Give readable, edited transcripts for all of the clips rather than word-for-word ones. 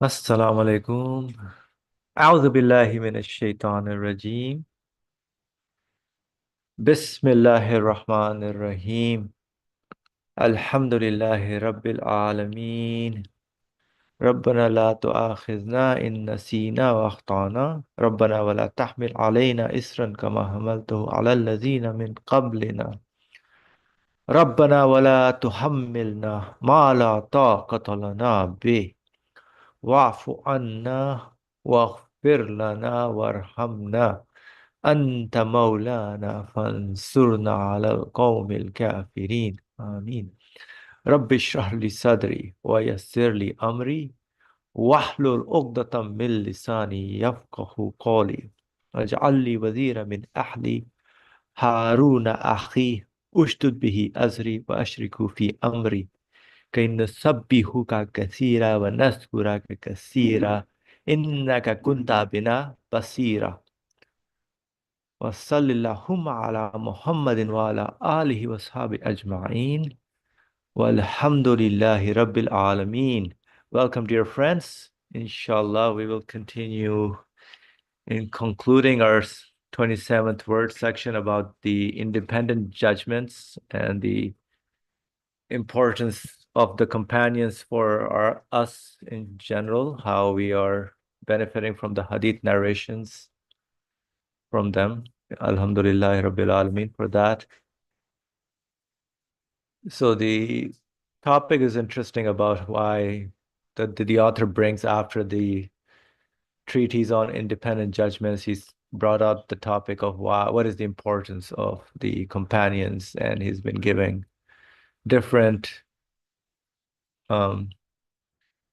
السلام عليكم. أعوذ بالله من الشيطان الرجيم. بسم الله الرحمن الرحيم. الحمد لله رب العالمين. ربنا لا تؤاخذنا إن نسينا وأخطأنا ربنا ولا تحمل علينا إسرا كما حملته على الذين من قبلنا ربنا ولا تحملنا ما لا طاقة لنا به واعف عنا واغفر لنا وارحمنا أنت مولانا فانصرنا على القوم الكافرين آمين. رب اشرح لي صدري ويسر لي أمري واحلل عقدة من لساني يفقه قولي واجعل لي وزيرا من أهلي هارون أخي أشدد به أزري وأشركه في أمري كي نسبحك كثيرا ونذكرك كثيرا إنك كنت بنا بصيرا وصل اللهم على محمد وعلى آله وصحبه أجمعين والحمد لله رب العالمين. Welcome, dear friends. Inshallah, we will continue in concluding our 27th word section about the independent judgments and the importance of the companions for us in general, how we are benefiting from the hadith narrations from them. Alhamdulillah Rabbil Alameen for that. So the topic is interesting about why the author brings after the treatise on independent judgments. He's brought up the topic of what is the importance of the companions, and he's been giving different um,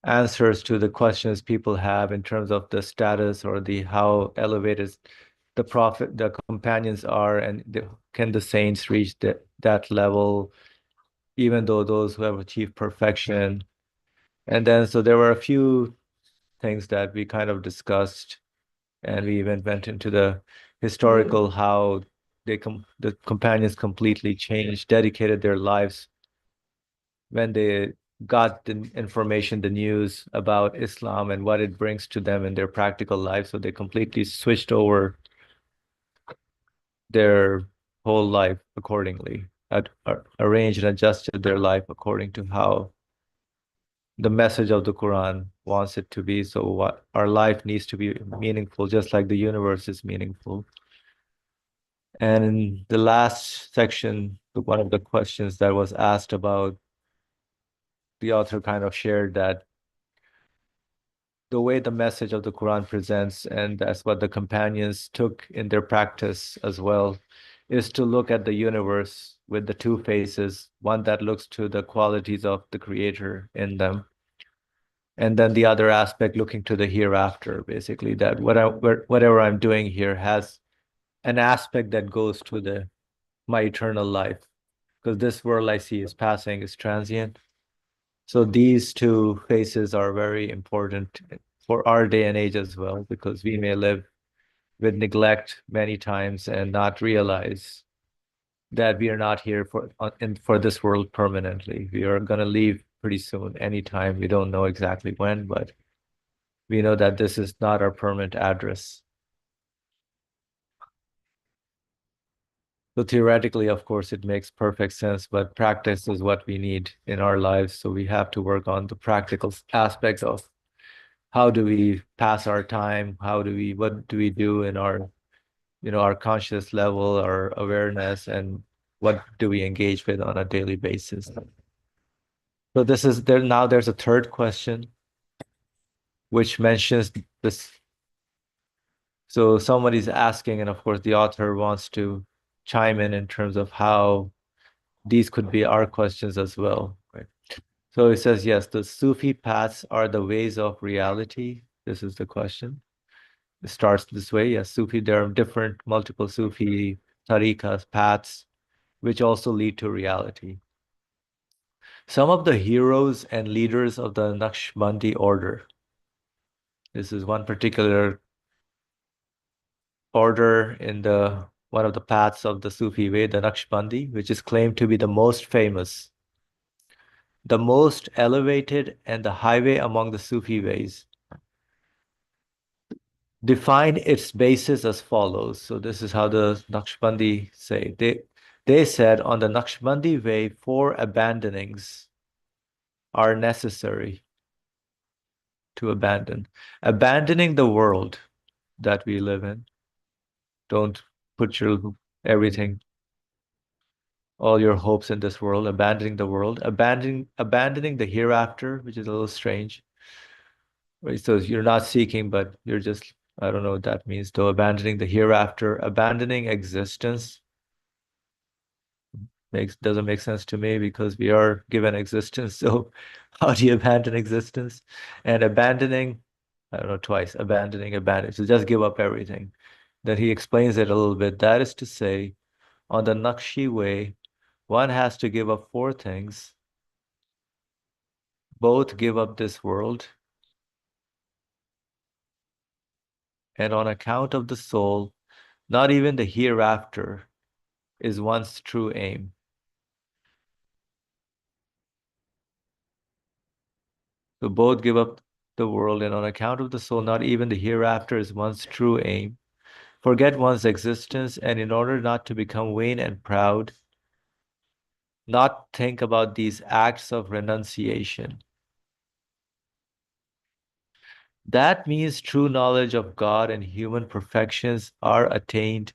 answers to the questions people have in terms of the status or the how elevated the companions are, and can the saints reach that level, even though those who have achieved perfection. And then so there were a few things that we kind of discussed, and we even went into the historical how the companions completely changed, dedicated their lives when they got the information, the news about Islam and what it brings to them in their practical life. So they completely switched over their whole life accordingly, arranged and adjusted their life according to how the message of the Quran wants it to be. So what our life needs to be meaningful, just like the universe is meaningful. And in the last section, one of the questions that was asked about, the author kind of shared that the way the message of the Quran presents, and that's what the companions took in their practice as well, is to look at the universe with the two faces, one that looks to the qualities of the Creator in them, and then the other aspect looking to the hereafter, basically, that whatever I'm doing here has an aspect that goes to my eternal life, because this world I see is passing, is transient. So these two phases are very important for our day and age as well, because we may live with neglect many times and not realize that we are not here for this world permanently. We are going to leave pretty soon, anytime. We don't know exactly when, but we know that this is not our permanent address. So theoretically, of course, it makes perfect sense, but practice is what we need in our lives. So we have to work on the practical aspects of how do we pass our time? What do we do in our conscious level, our awareness, and what do we engage with on a daily basis? So this is there now. There's a third question which mentions this. So somebody's asking, and of course the author wants to chime in terms of how these could be our questions as well, right? So it says, yes, the Sufi paths are the ways of reality. This is the question. It starts this way. Yes, Sufi, there are different, multiple Sufi tariqas, paths, which also lead to reality. Some of the heroes and leaders of the Naqshbandi order. This is one particular order in one of the paths of the Sufi way, the Naqshbandi, which is claimed to be the most famous, the most elevated, and the highway among the Sufi ways. define its basis as follows. So this is how the Naqshbandi say. They said on the Naqshbandi way, four abandonings are necessary to abandon. Abandoning the world that we live in. Don't put your everything, all your hopes in this world, abandoning the world, abandoning the hereafter, which is a little strange. Right? So you're not seeking, but you're just, I don't know what that means, though, abandoning the hereafter, abandoning existence makes doesn't make sense to me because we are given existence. So how do you abandon existence? And abandoning, I don't know, twice, abandon. So just give up everything. Then he explains it a little bit. That is to say, on the Nakshi way, one has to give up four things, both give up this world, and on account of the soul, not even the hereafter is one's true aim. So both give up the world, and on account of the soul, not even the hereafter is one's true aim. Forget one's existence, and in order not to become vain and proud, not think about these acts of renunciation. That means true knowledge of God and human perfections are attained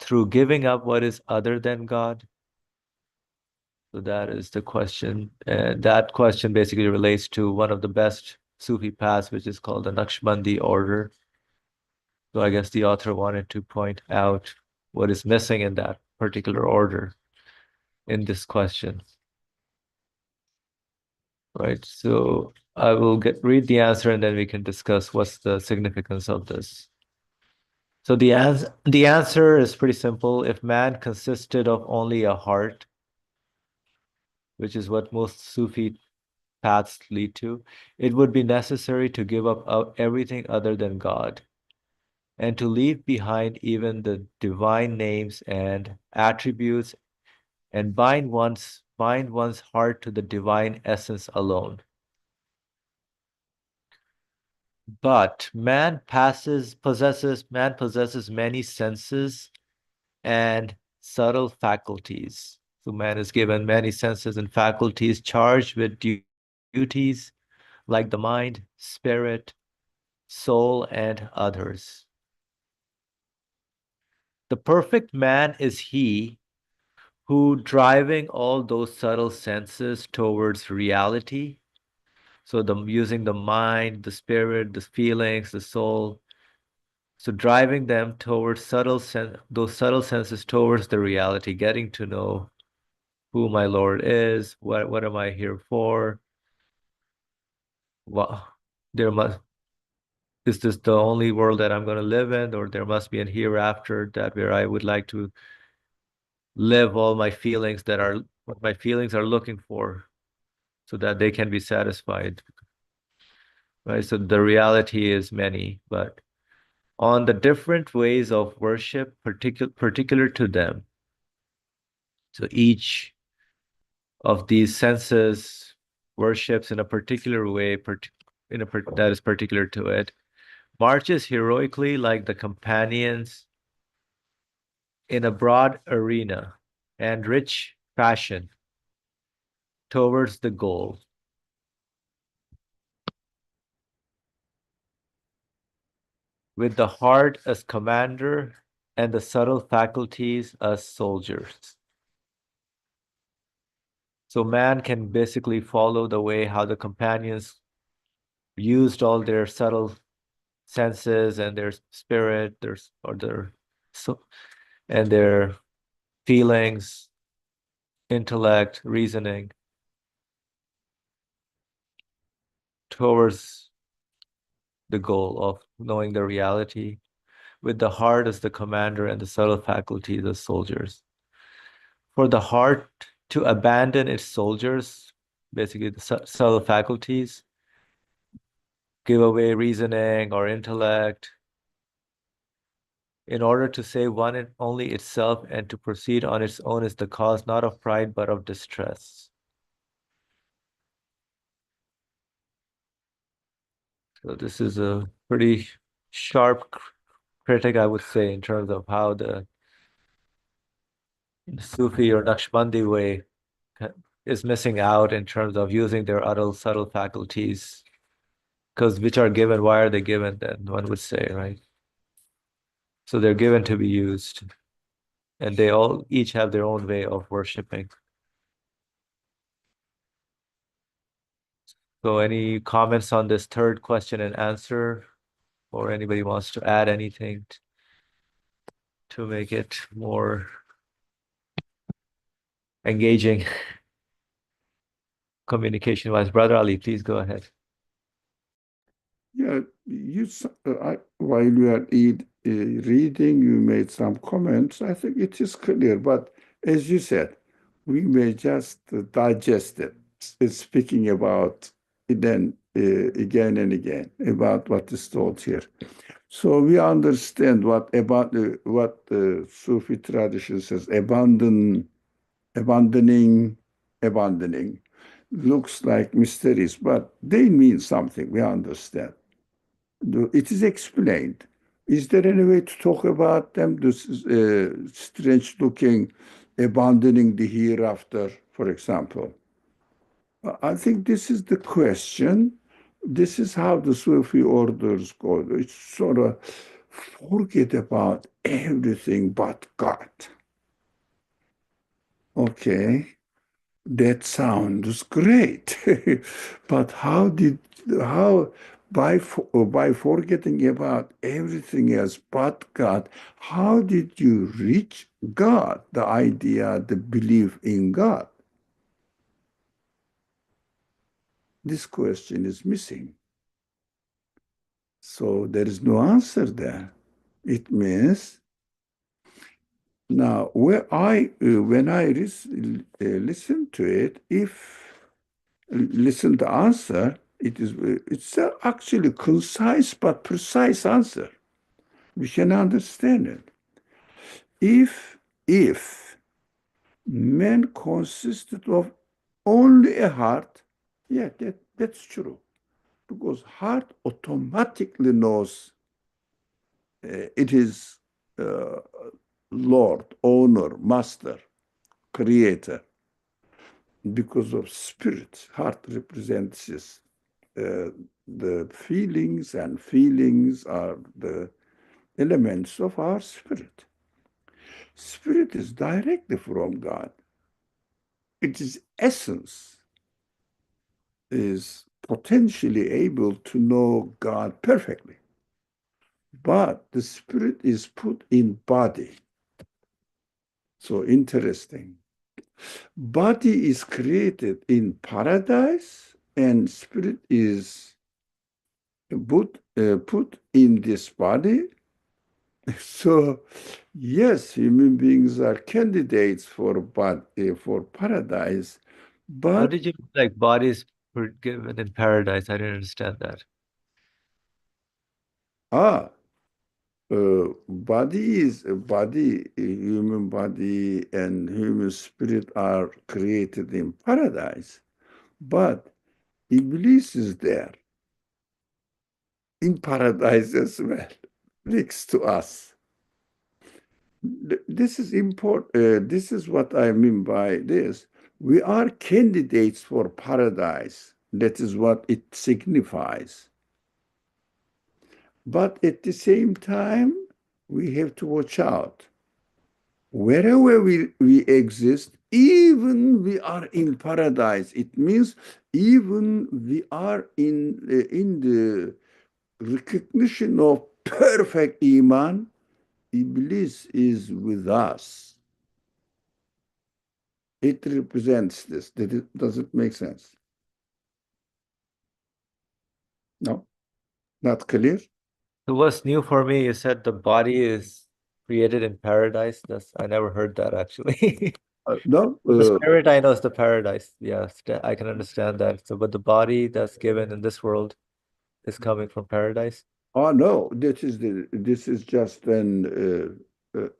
through giving up what is other than God. So that is the question. And that question basically relates to one of the best Sufi paths, which is called the Naqshbandi order. So I guess the author wanted to point out what is missing in that particular order in this question. Right. So I will read the answer and then we can discuss what's the significance of this. So the answer is pretty simple. If man consisted of only a heart, which is what most Sufi paths lead to, it would be necessary to give up everything other than God and to leave behind even the divine names and attributes and bind one's heart to the divine essence alone. But man possesses many senses and subtle faculties. So man is given many senses and faculties charged with duties like the mind, spirit, soul, and others. The perfect man is he who, driving all those subtle senses towards reality, so using the mind, the spirit, the feelings, the soul, so driving them towards those subtle senses towards the reality, getting to know who my Lord is, what am I here for? What there must is this the only world that I'm going to live in, or there must be a hereafter that where I would like to live all my feelings that are what my feelings are looking for, so that they can be satisfied, right? So the reality is many, but on the different ways of worship, particular to them. So each of these senses worships in a particular way, that is particular to it, marches heroically like the companions in a broad arena and rich fashion towards the goal, with the heart as commander and the subtle faculties as soldiers. So man can basically follow the way how the companions used all their subtle senses and their spirit, their so and their feelings, intellect, reasoning towards the goal of knowing the reality, with the heart as the commander and the subtle faculties as soldiers. For the heart to abandon its soldiers, basically the subtle faculties, give away reasoning or intellect, in order to save one and only itself and to proceed on its own is the cause not of pride but of distress. So this is a pretty sharp critic, I would say, in terms of how the Sufi or Naqshbandi way is missing out in terms of using their other subtle faculties, because which are given, why are they given then, one would say, right? So they're given to be used, and they all each have their own way of worshiping. So any comments on this third question and answer, or anybody wants to add anything to make it more engaging communication wise? Brother Ali, please go ahead. Yeah, while you are reading, you made some comments. I think it is clear, but as you said, we may just digest it, speaking about it then again and again about what is taught here. So we understand what the Sufi tradition says: abandoning, abandoning. Looks like mysteries, but they mean something. We understand. It is explained. Is there any way to talk about them? This strange looking, abandoning the hereafter, for example. I think this is the question. This is how the Sufi orders go. It's sort of forget about everything but God. Okay. That sounds great, but how by forgetting about everything else but God, how did you reach God? The idea, the belief in God. This question is missing. So there is no answer there. It means now when I listen to it, if listen the answer, it's actually concise but precise answer. We can understand it. If man consisted of only a heart, yeah, that's true. Because heart automatically knows it is uh, Lord, owner, master, creator. Because of spirit, heart represents the feelings, and feelings are the elements of our spirit. Spirit is directly from God. Its essence is potentially able to know God perfectly. But the spirit is put in body. So interesting. Body is created in paradise, and spirit is put in this body. So, yes, human beings are candidates for paradise, How but did you like bodies were given in paradise? I didn't understand that. ah, human body and human spirit are created in paradise, but Iblis is there in paradise as well, next to us. This is important. This is what I mean by this. We are candidates for paradise. That is what it signifies. But at the same time, we have to watch out. Wherever we exist, even we are in paradise. It means even we are in the recognition of perfect iman, Iblis is with us. It represents this. Does it make sense? No, not clear? So what's new for me, you said the body is created in paradise. That's I never heard that actually. No. The spirit I know is the paradise. Yes, I can understand that. So, but the body that's given in this world is coming from paradise. Oh no. This is just an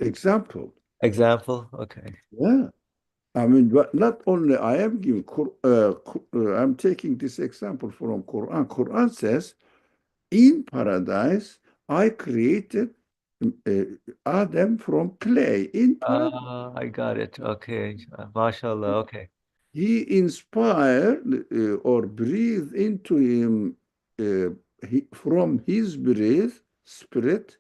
example. Example. Okay. Yeah. I mean, but not only I am giving. I'm taking this example from Quran. Quran says, in paradise, I created uh, Adam from clay in paradise. I got it. Okay. Mashallah. Okay. He inspired or breathed into him from his breath, spirit,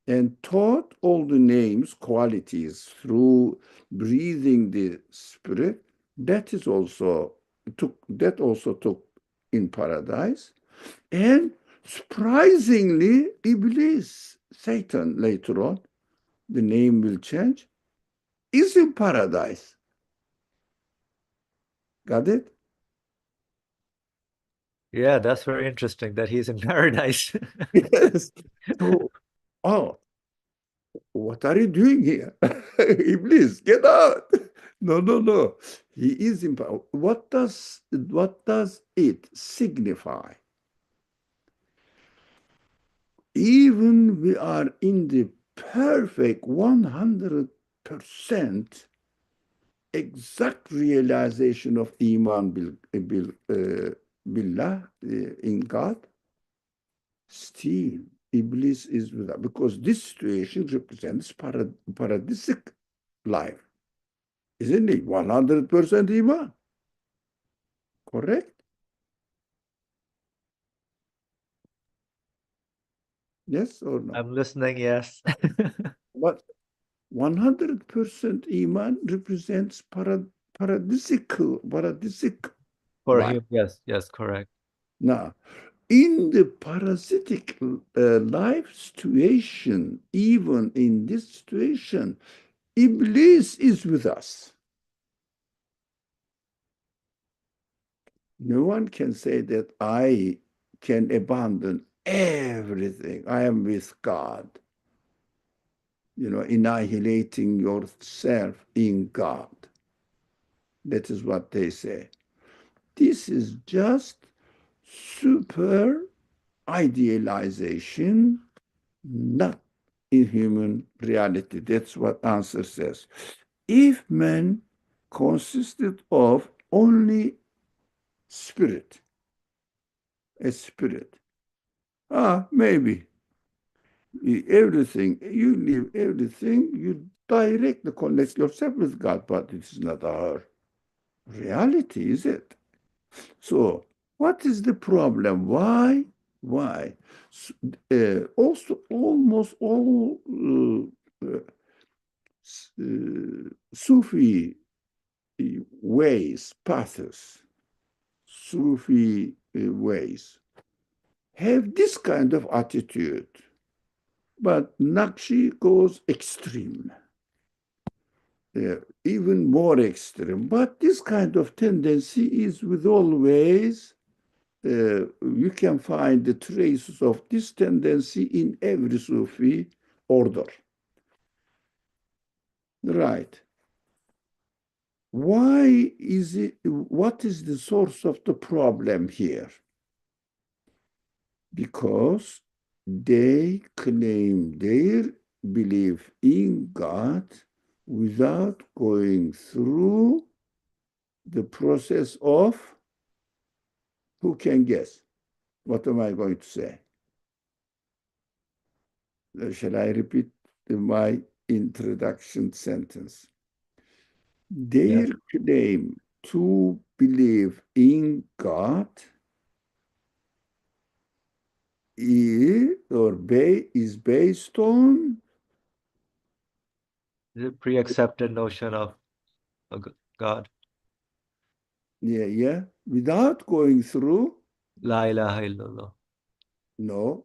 and taught all the names, qualities through breathing the spirit. That also took in paradise. And surprisingly, Iblis, Satan later on, the name will change, is in paradise. Got it? Yeah, that's very interesting that he's in paradise. Yes. So, oh, what are you doing here? Iblis, get out. No, no, no. He is in power. What does it signify? Even we are in the perfect 100% exact realization of Iman Billah, in God, still Iblis is with us because this situation represents paradisic life, isn't it? 100% Iman, correct? Yes or no? I'm listening, yes. But 100% Iman represents paradisic For life. him, yes, yes, correct. Now, in the parasitic life situation, even in this situation, Iblis is with us. No one can say that I can abandon everything. I am with God, annihilating yourself in God. That is what they say. This is just super idealization, not in human reality. That's what answer says. If man consisted of only spirit, a spirit, maybe everything, you leave everything, you directly connect yourself with God, but it is not our reality, is it? So, what is the problem? Why? Why? Also, almost all Sufi ways, paths, Sufi ways, have this kind of attitude. But Nakshi goes extreme, even more extreme. But this kind of tendency is with always, you can find the traces of this tendency in every Sufi order. Right. Why is it, what is the source of the problem here? Because they claim their belief in God without going through the process of, who can guess? What am I going to say? Shall I repeat my introduction sentence? Yeah. Their claim to believe in God is based on, The pre-accepted notion of God. without going through, La ilaha illallah. no,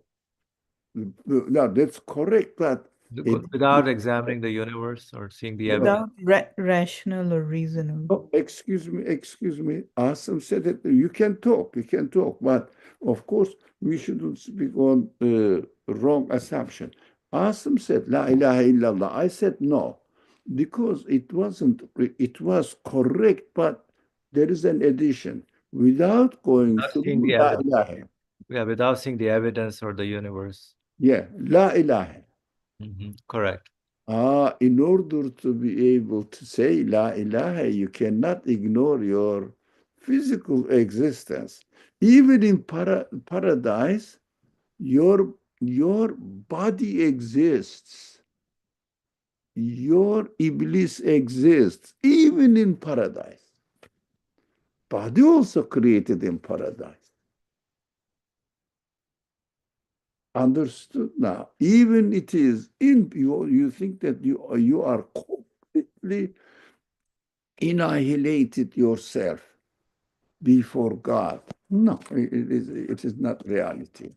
no, that's correct, but it, Without examining the universe or seeing the no, evidence. Without rational or reasonable. oh, excuse me. Asim said that you can talk, but of course we shouldn't speak on wrong assumption. Asim said, La ilaha illallah. I said no, because it was correct, but there is an addition. Without going Without seeing through the La evidence. ilaha. Yeah, without seeing the evidence or the universe. Yeah, La ilaha. Correct. In order to be able to say La ilaha, you cannot ignore your physical existence. Even in paradise, your your body exists. Your Iblis exists, even in paradise. Body also created in paradise. Understood now? Even it is in you think that you are completely annihilated yourself before God. No, it is not reality.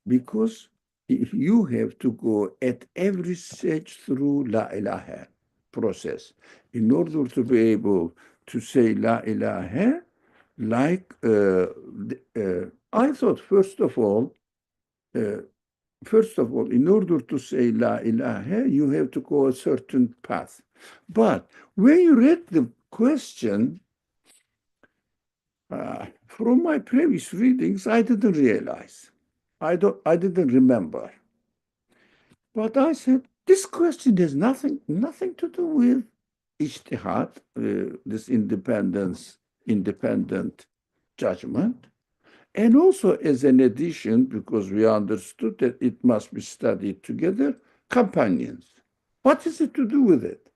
Because you have to go at every stage through La ilaha process in order to be able to say La ilaha. Like I thought, first of all, in order to say La ilaha, you have to go a certain path. But when you read the question, from my previous readings, I didn't realize. I didn't remember. But I said, this question has nothing to do with ijtihad, this independent judgment. And also as an addition, because we understood that it must be studied together, companions. What is it to do with it?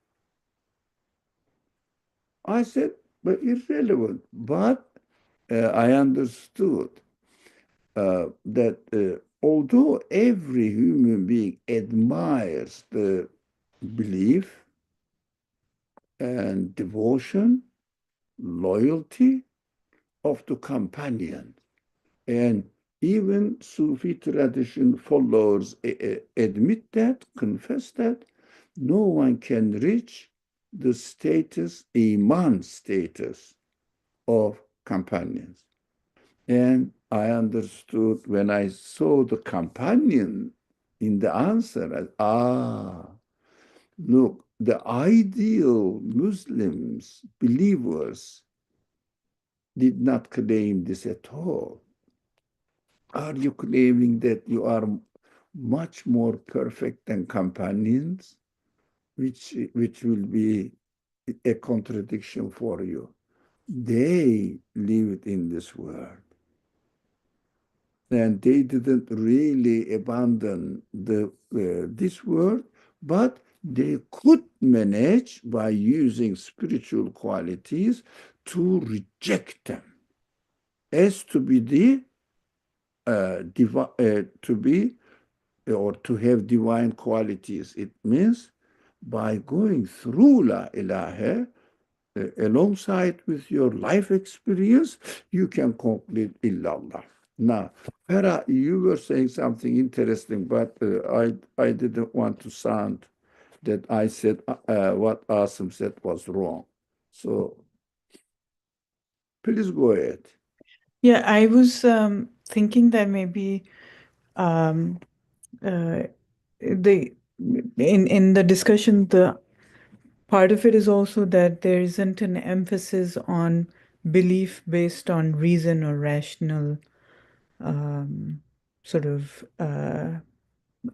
I said, but irrelevant. But I understood that although every human being admires the belief and devotion, loyalty of the companion, and even Sufi tradition followers admit that, confess that no one can reach the status, iman status of companions. And I understood when I saw the companion in the answer, look, the ideal Muslims, believers, did not claim this at all. Are you claiming that you are much more perfect than companions, which will be a contradiction for you? They lived in this world. And they didn't really abandon this world, but they could manage by using spiritual qualities to reject them as to be to be or to have divine qualities. It means by going through La ilaha alongside with your life experience, you can complete illallah. Now, Farah, you were saying something interesting, but I didn't want to sound that I said what Asim said was wrong. So please go ahead. Yeah, I was thinking that maybe um, the in the discussion, the part of it is also that there isn't an emphasis on belief based on reason or rational sort of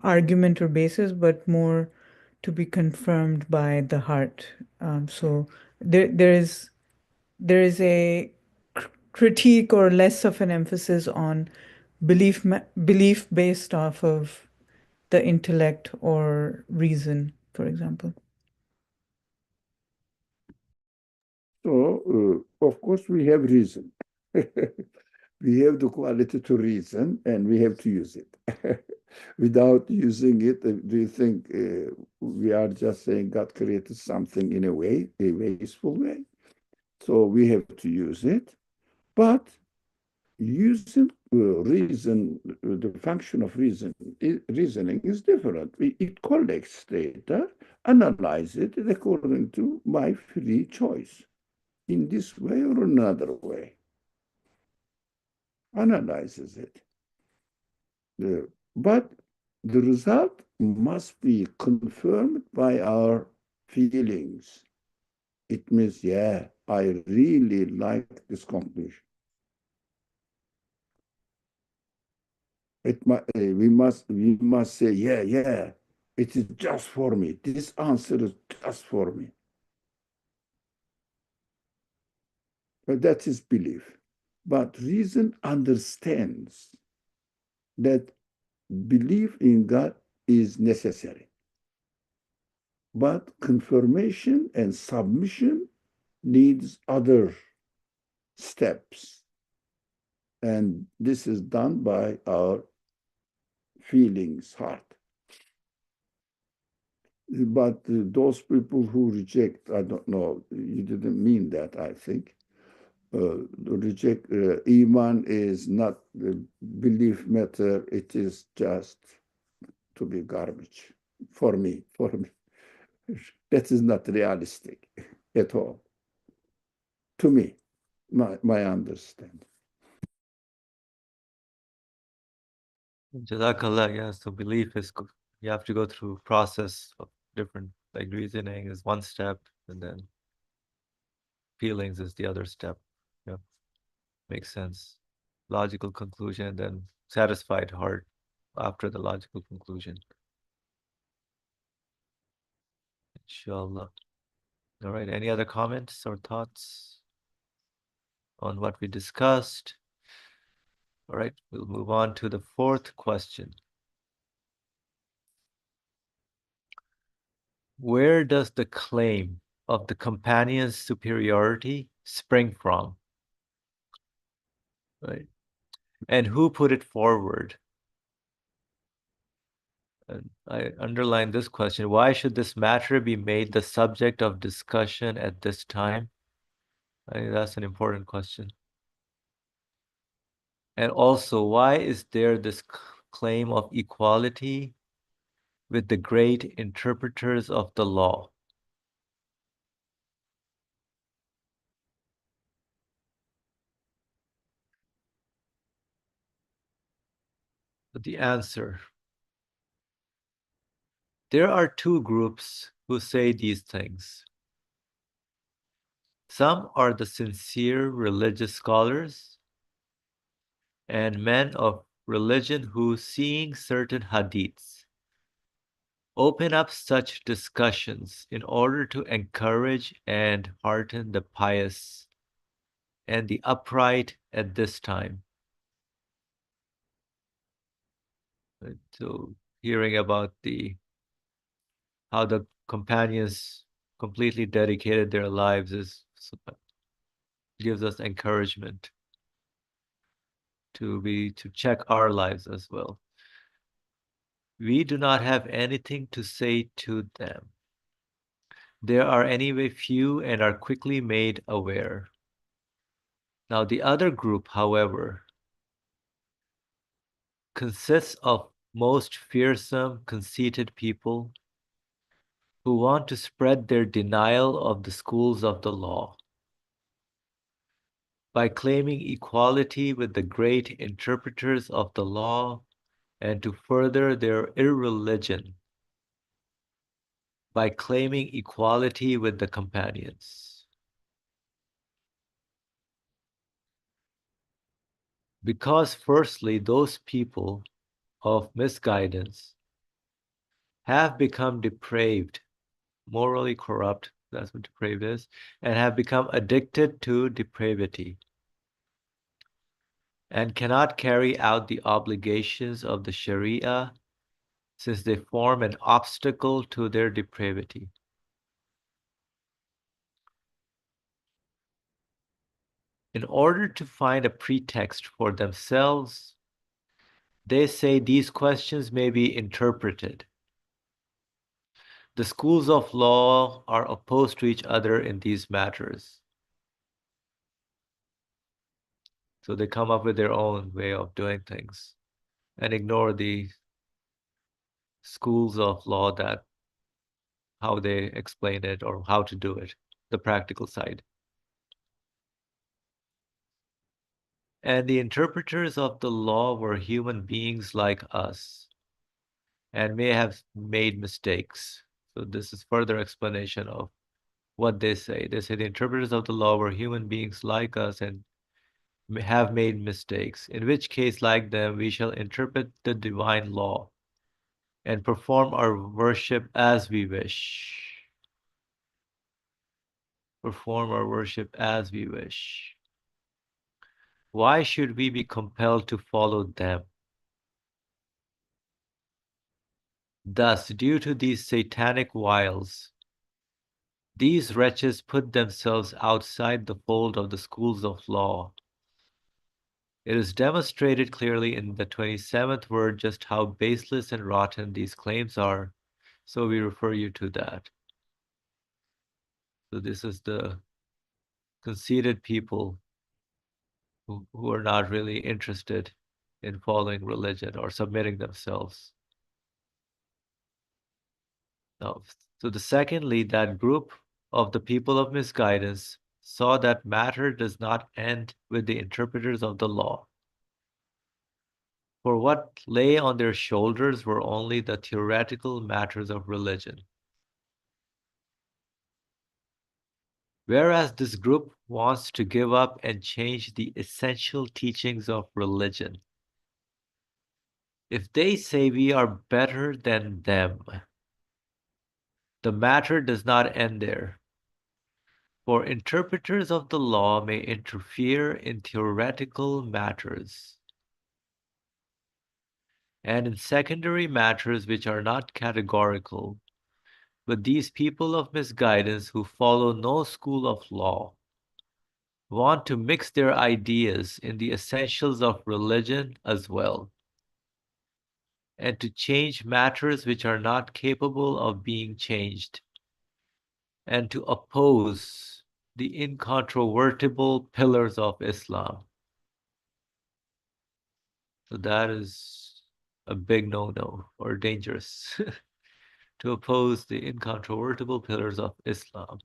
argument or basis, but more to be confirmed by the heart. So there is a critique or less of an emphasis on belief based off of the intellect or reason, for example. So, of course, we have reason. We have the quality to reason, and we have to use it. Without using it, do you think we are just saying God created something in a way, a wasteful way? So we have to use it. But using reason, the function of reasoning is different. It collects data, analyzes it according to my free choice, in this way or another way. Analyzes it. But the result must be confirmed by our feelings. It means, yeah, I really like this conclusion. We must say, yeah, it is just for me. This answer is just for me. But that is belief. But reason understands that belief in God is necessary. But confirmation and submission needs other steps. And this is done by our feelings, heart. But those people who reject, I don't know, you didn't mean that, I think. Reject Iman is not the belief matter, it is just to be garbage for me. That is not realistic at all. To me, my understanding. Jazakallah, yeah. So belief is you have to go through process of different, like reasoning is one step, and then feelings is the other step. Yeah, makes sense. Logical conclusion, and then satisfied heart after the logical conclusion. Inshallah. All right. Any other comments or thoughts on what we discussed? All right. We'll move on to the fourth question. Where does the claim of the companion's superiority spring from? Right. And who put it forward? And I underline this question. Why should this matter be made the subject of discussion at this time? I think that's an important question. And also, why is there this claim of equality with the great interpreters of the law? But the answer, there are two groups who say these things. Some are the sincere religious scholars and men of religion who, seeing certain hadiths, open up such discussions in order to encourage and hearten the pious and the upright at this time. Right? So hearing about how the companions completely dedicated their lives gives us encouragement to check our lives as well. We do not have anything to say to them. They are anyway few and are quickly made aware. Now the other group, however, consists of most fearsome, conceited people who want to spread their denial of the schools of the law by claiming equality with the great interpreters of the law and to further their irreligion by claiming equality with the companions. Because firstly, those people of misguidance have become depraved, morally corrupt, that's what depraved is, and have become addicted to depravity and cannot carry out the obligations of the Sharia since they form an obstacle to their depravity. In order to find a pretext for themselves, they say these questions may be interpreted. The schools of law are opposed to each other in these matters. So they come up with their own way of doing things and ignore the schools of law that how they explain it or how to do it, the practical side. And the interpreters of the law were human beings like us and may have made mistakes. So this is further explanation of what they say. They say the interpreters of the law were human beings like us and have made mistakes, in which case, like them, we shall interpret the divine law and perform our worship as we wish. Perform our worship as we wish. Why should we be compelled to follow them? Thus, due to these satanic wiles, these wretches put themselves outside the fold of the schools of law. It is demonstrated clearly in the 27th word just how baseless and rotten these claims are, so we refer you to that. So this is the conceited people who are not really interested in following religion or submitting themselves. Now, so secondly, that group of the people of misguidance saw that matter does not end with the interpreters of the law. For what lay on their shoulders were only the theoretical matters of religion. Whereas this group wants to give up and change the essential teachings of religion. If they say we are better than them, the matter does not end there. For interpreters of the law may interfere in theoretical matters and in secondary matters which are not categorical, but these people of misguidance who follow no school of law want to mix their ideas in the essentials of religion as well, and to change matters which are not capable of being changed, and to oppose the incontrovertible pillars of Islam. So that is a big no-no or dangerous to oppose the incontrovertible pillars of Islam.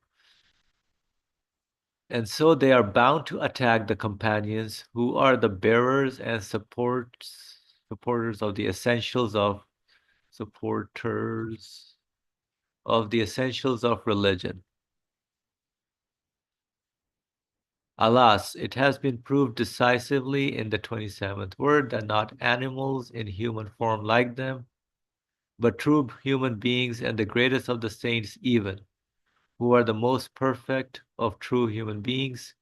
And so they are bound to attack the companions who are the bearers and supporters of the essentials of religion. Alas, it has been proved decisively in the 27th word that not animals in human form like them, but true human beings and the greatest of the saints even, who are the most perfect of true human beings,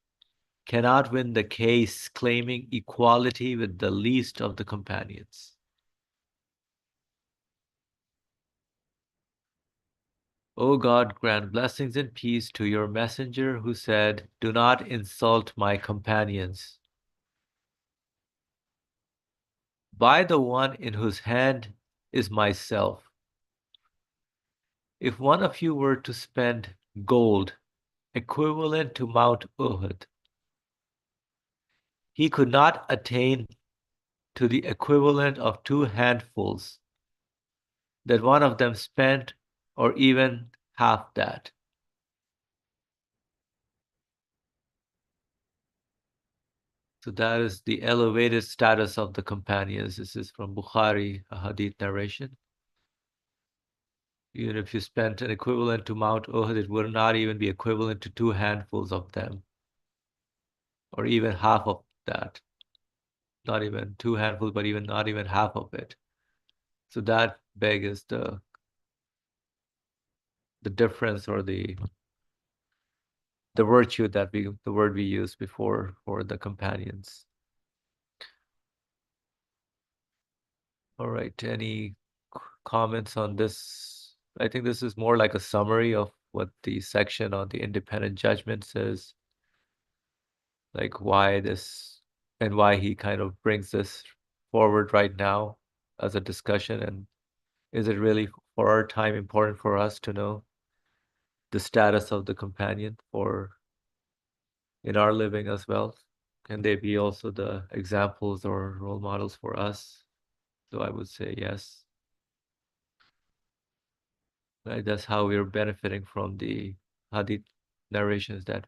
cannot win the case claiming equality with the least of the companions. O God, grant blessings and peace to your messenger who said, "Do not insult my companions." By the one in whose hand is myself, if one of you were to spend gold equivalent to Mount Uhud, he could not attain to the equivalent of 2 handfuls that one of them spent, or even half that. So that is the elevated status of the companions. This is from Bukhari, a hadith narration. Even if you spent an equivalent to Mount Uhud, it would not even be equivalent to 2 handfuls of them, or even half of that. Not even 2 handfuls, but even not even half of it. So that begs the difference, or the virtue that the word we used before for the companions. All right, any comments on this? I think this is more like a summary of what the section on the independent judgment says, like why this and why he kind of brings this forward right now as a discussion. And is it really for our time important for us to know the status of the companion for in our living as well? Can they be also the examples or role models for us? So I would say yes. Right? That's how we're benefiting from the hadith narrations that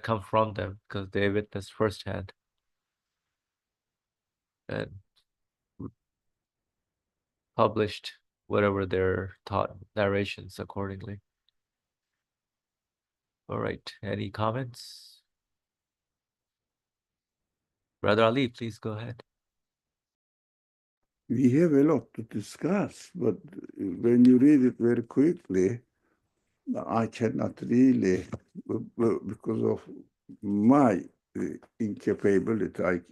come from them, because they witnessed firsthand and published whatever their taught narrations accordingly. All right. Any comments? Brother Ali, please go ahead. We have a lot to discuss, but when you read it very quickly, I cannot really, because of my incapability,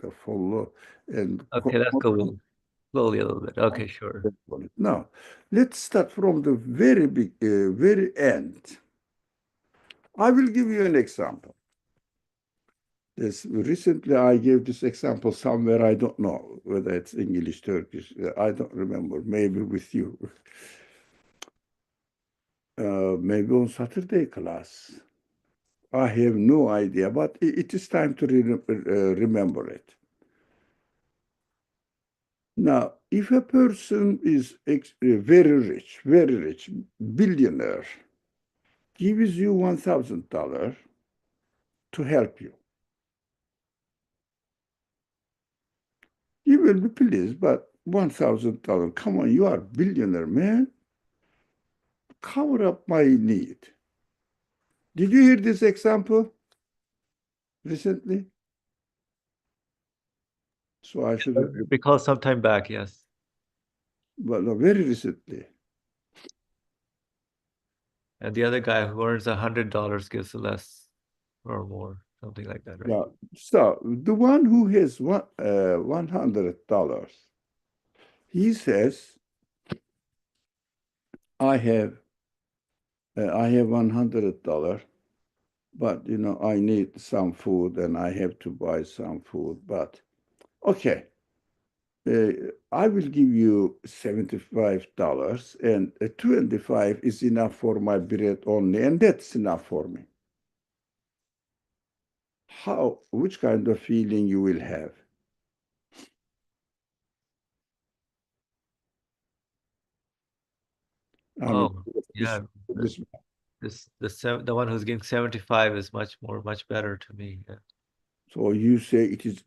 to follow. And Okay, that's cool. Slowly a little bit. Okay, sure. Now, let's start from the very end. I will give you an example. Recently, I gave this example somewhere. I don't know whether it's English, Turkish. I don't remember. Maybe with you. Maybe on Saturday class. I have no idea, but it is time to remember it. Now, if a person is very rich, billionaire, gives you $1,000 to help you, you will be pleased, but $1,000, come on, you are a billionaire, man. Cover up my need. Did you hear this example recently? So I should recall some time back, yes. Well, no, very recently. And the other guy who earns $100 gives less or more, something like that, right? Yeah. So the one who has $100, he says, I have $100, but I need some food and I have to buy some food. But okay, I will give you $75, and 25 is enough for my bread only, and that's enough for me. Which kind of feeling you will have? Oh, yeah. The one who's getting 75 is much better to me. Yeah. So you say it is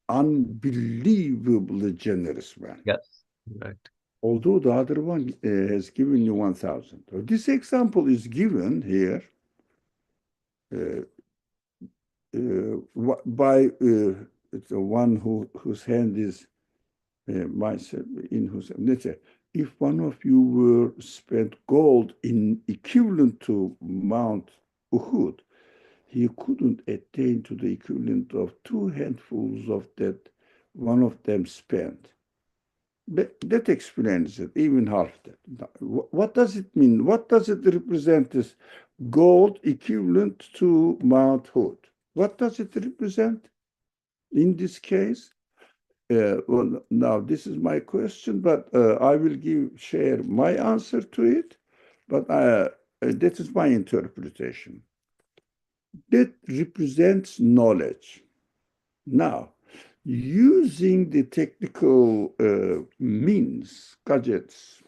unbelievably generous, man. Yes, right. Although the other one has given you 1,000. So this example is given here by the one whose hand is myself, in whose, let's say, if one of you were spent gold in equivalent to Mount Uhud, he couldn't attain to the equivalent of 2 handfuls of that one of them spent. That explains it, even half that. What does it mean? What does it represent, this gold equivalent to Mount Hood? What does it represent in this case? Well, now this is my question, but I will share my answer to it. But that is my interpretation. That represents knowledge. Now, using the technical means, gadgets,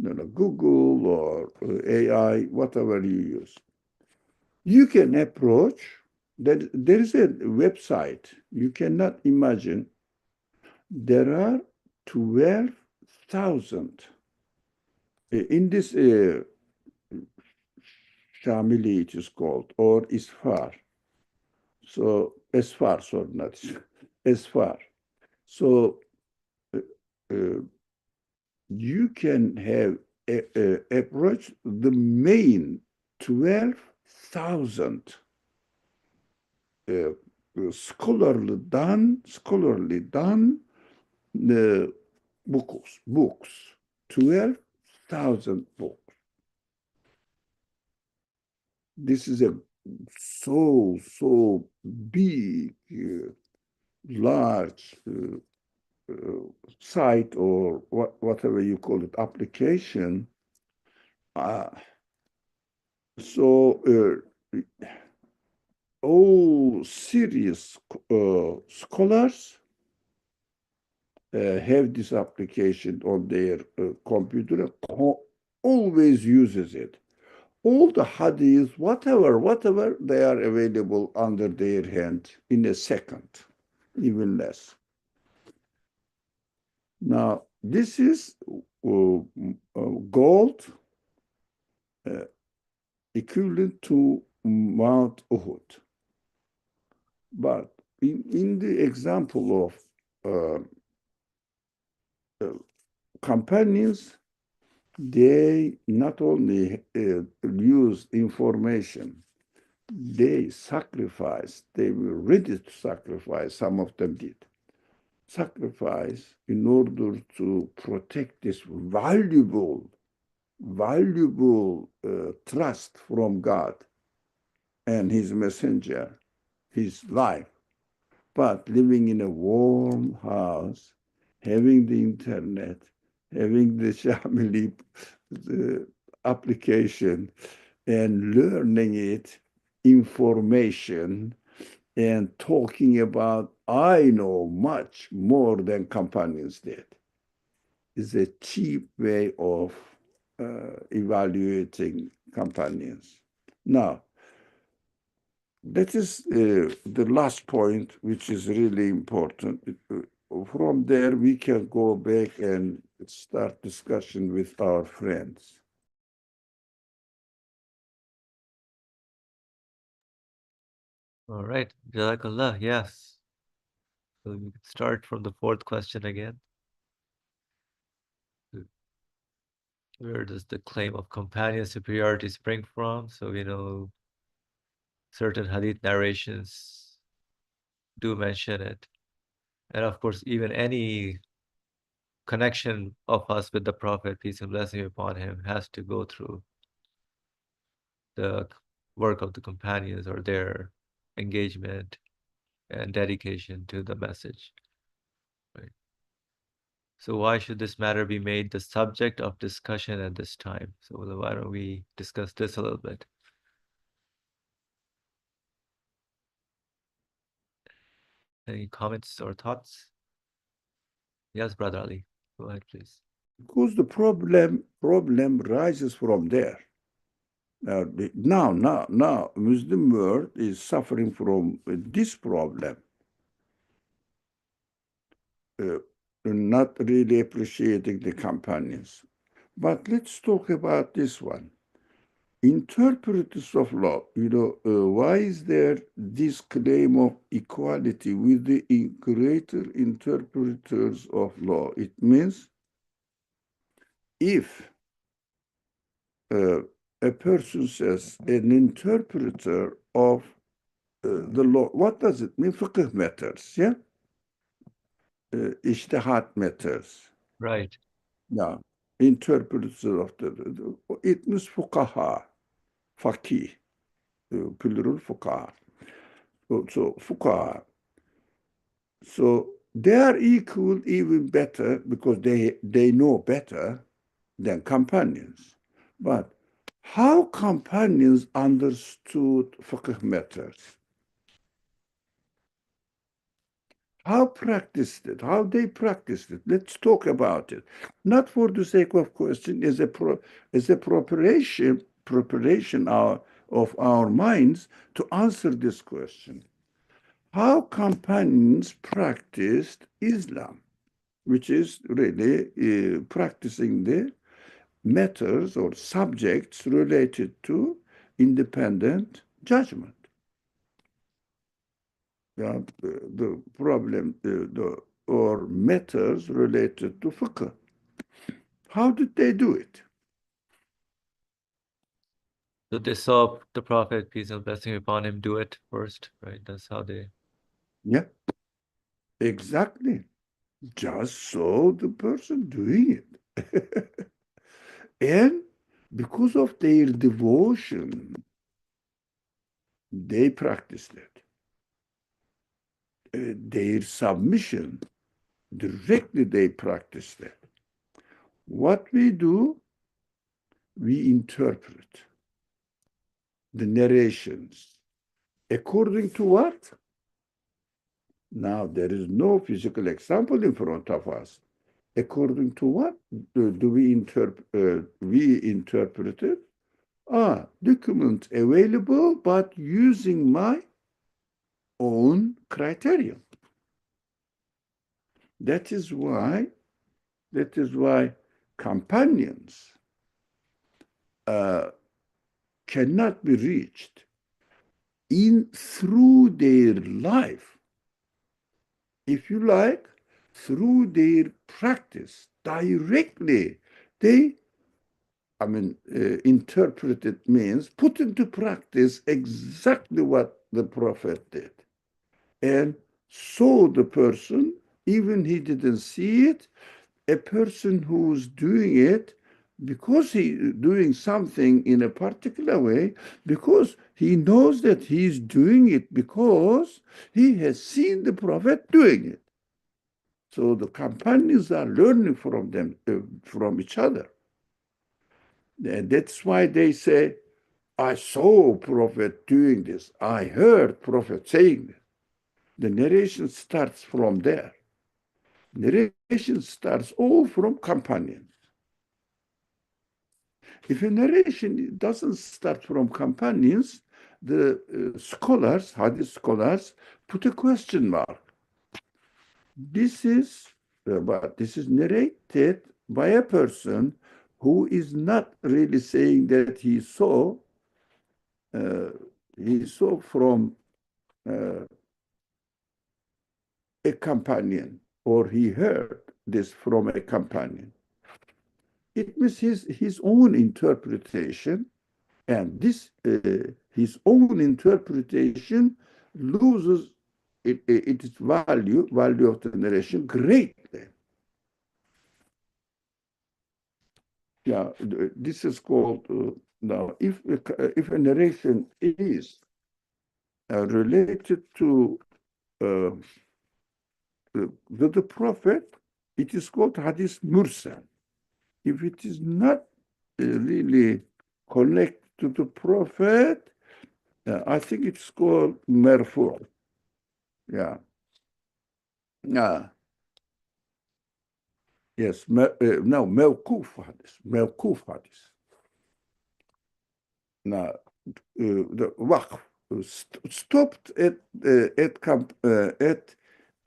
Google or AI, whatever you use, you can approach. There is a website you cannot imagine. There are 12,000 in this Shamili, it is called, or Isfar. So Esfar, sorry, not Esfar. So you can have approach the main 12,000 scholarly done books, 12,000 books. This is a so big, large site, or whatever you call it, application. So all serious scholars have this application on their computer, always uses it. All the hadiths, whatever, they are available under their hand in a second, even less. Now, this is gold equivalent to Mount Uhud. But in the example of companions, they not only use information, they were ready to sacrifice, some of them did. sacrifice in order to protect this valuable trust from God and his messenger, his life. But living in a warm house, having the internet, having the Shamili application, and learning it, information, and talking about, I know much more than companions did, is a cheap way of evaluating companions. Now, that is the last point, which is really important. From there, we can go back and start discussion with our friends. All right. Jazakallah. Yes. So we can start from the fourth question again. Where does the claim of companion superiority spring from? So we know certain hadith narrations do mention it. And of course, even any connection of us with the Prophet, peace and blessing upon him, has to go through the work of the companions or their engagement and dedication to the message. Right. So why should this matter be made the subject of discussion at this time? So why don't we discuss this a little bit? Any comments or thoughts? Yes, Brother Ali. Go ahead, please. Because the problem rises from there. Now, Muslim world is suffering from this problem. Not really appreciating the companions. But let's talk about this one. Interpreters of law, why is there this claim of equality with the greater interpreters of law? It means if a person says an interpreter of the law, what does it mean? Fiqh matters, yeah? İçtihat matters. Right. Yeah, interpreters of it means fuqaha, faqih, plural fuqaha. So fuqaha. So they are equal, even better, because they know better than companions. But how companions understood fiqh matters? How practiced it? How they practiced it? Let's talk about it. Not for the sake of question, as a preparation of our minds to answer this question. How companions practiced Islam, which is really practicing the matters or subjects related to independent judgment. Yeah, the problem or matters related to fiqh. How did they do it? So they saw the Prophet, peace and blessing upon him, do it first, right? That's how they. Yeah, exactly. Just saw the person doing it. And because of their devotion, they practiced it. Their submission, directly they practiced it. What we do, we interpret the narrations according to what? Now, there is no physical example in front of us. According to what do we interpret it? Document available, but using my own criterion. That is why companions cannot be reached through their life, if you like, through their practice directly. They, interpreted means put into practice exactly what the Prophet did, and saw the person even he didn't see it, a person who's doing it because he doing something in a particular way, because he knows that he's doing it because he has seen the prophet doing it. So the companions are learning from them, from each other. And that's why they say, I saw prophet doing this. I heard prophet saying this. The narration starts from there. Narration starts all from companions. If a narration doesn't start from companions, the scholars, hadith scholars, put a question mark. This is narrated by a person who is not really saying that he saw from a companion, or he heard this from a companion. It means his own interpretation, and this his own interpretation loses its value of the narration greatly. Yeah, this is called now. If a narration is related to the prophet, it is called hadith mursal. If it is not really connected to the prophet, I think it's called merfu. Yeah. Yes. No, mevkuf hadith. Mevkuf hadith. Now, the waqf stopped at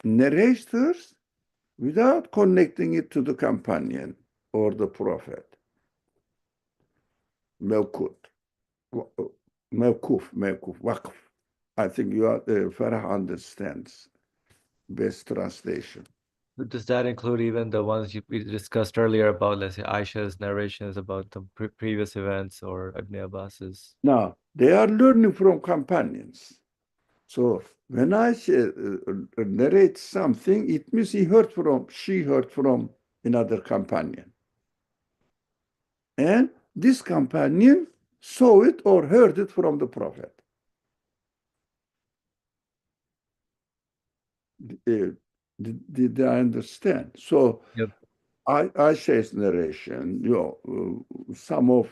narrators without connecting it to the companion or the prophet. Mevkut. Mevkuf, waqf. I think Farah understands best translation. Does that include even the ones we discussed earlier about, let's say, Aisha's narrations about the previous events, or Ibn Abbas's? Now, they are learning from companions. So when Aisha narrates something, it means she heard from another companion. And this companion saw it or heard it from the prophet. Did I understand? So Yep. Aisha's narration, some of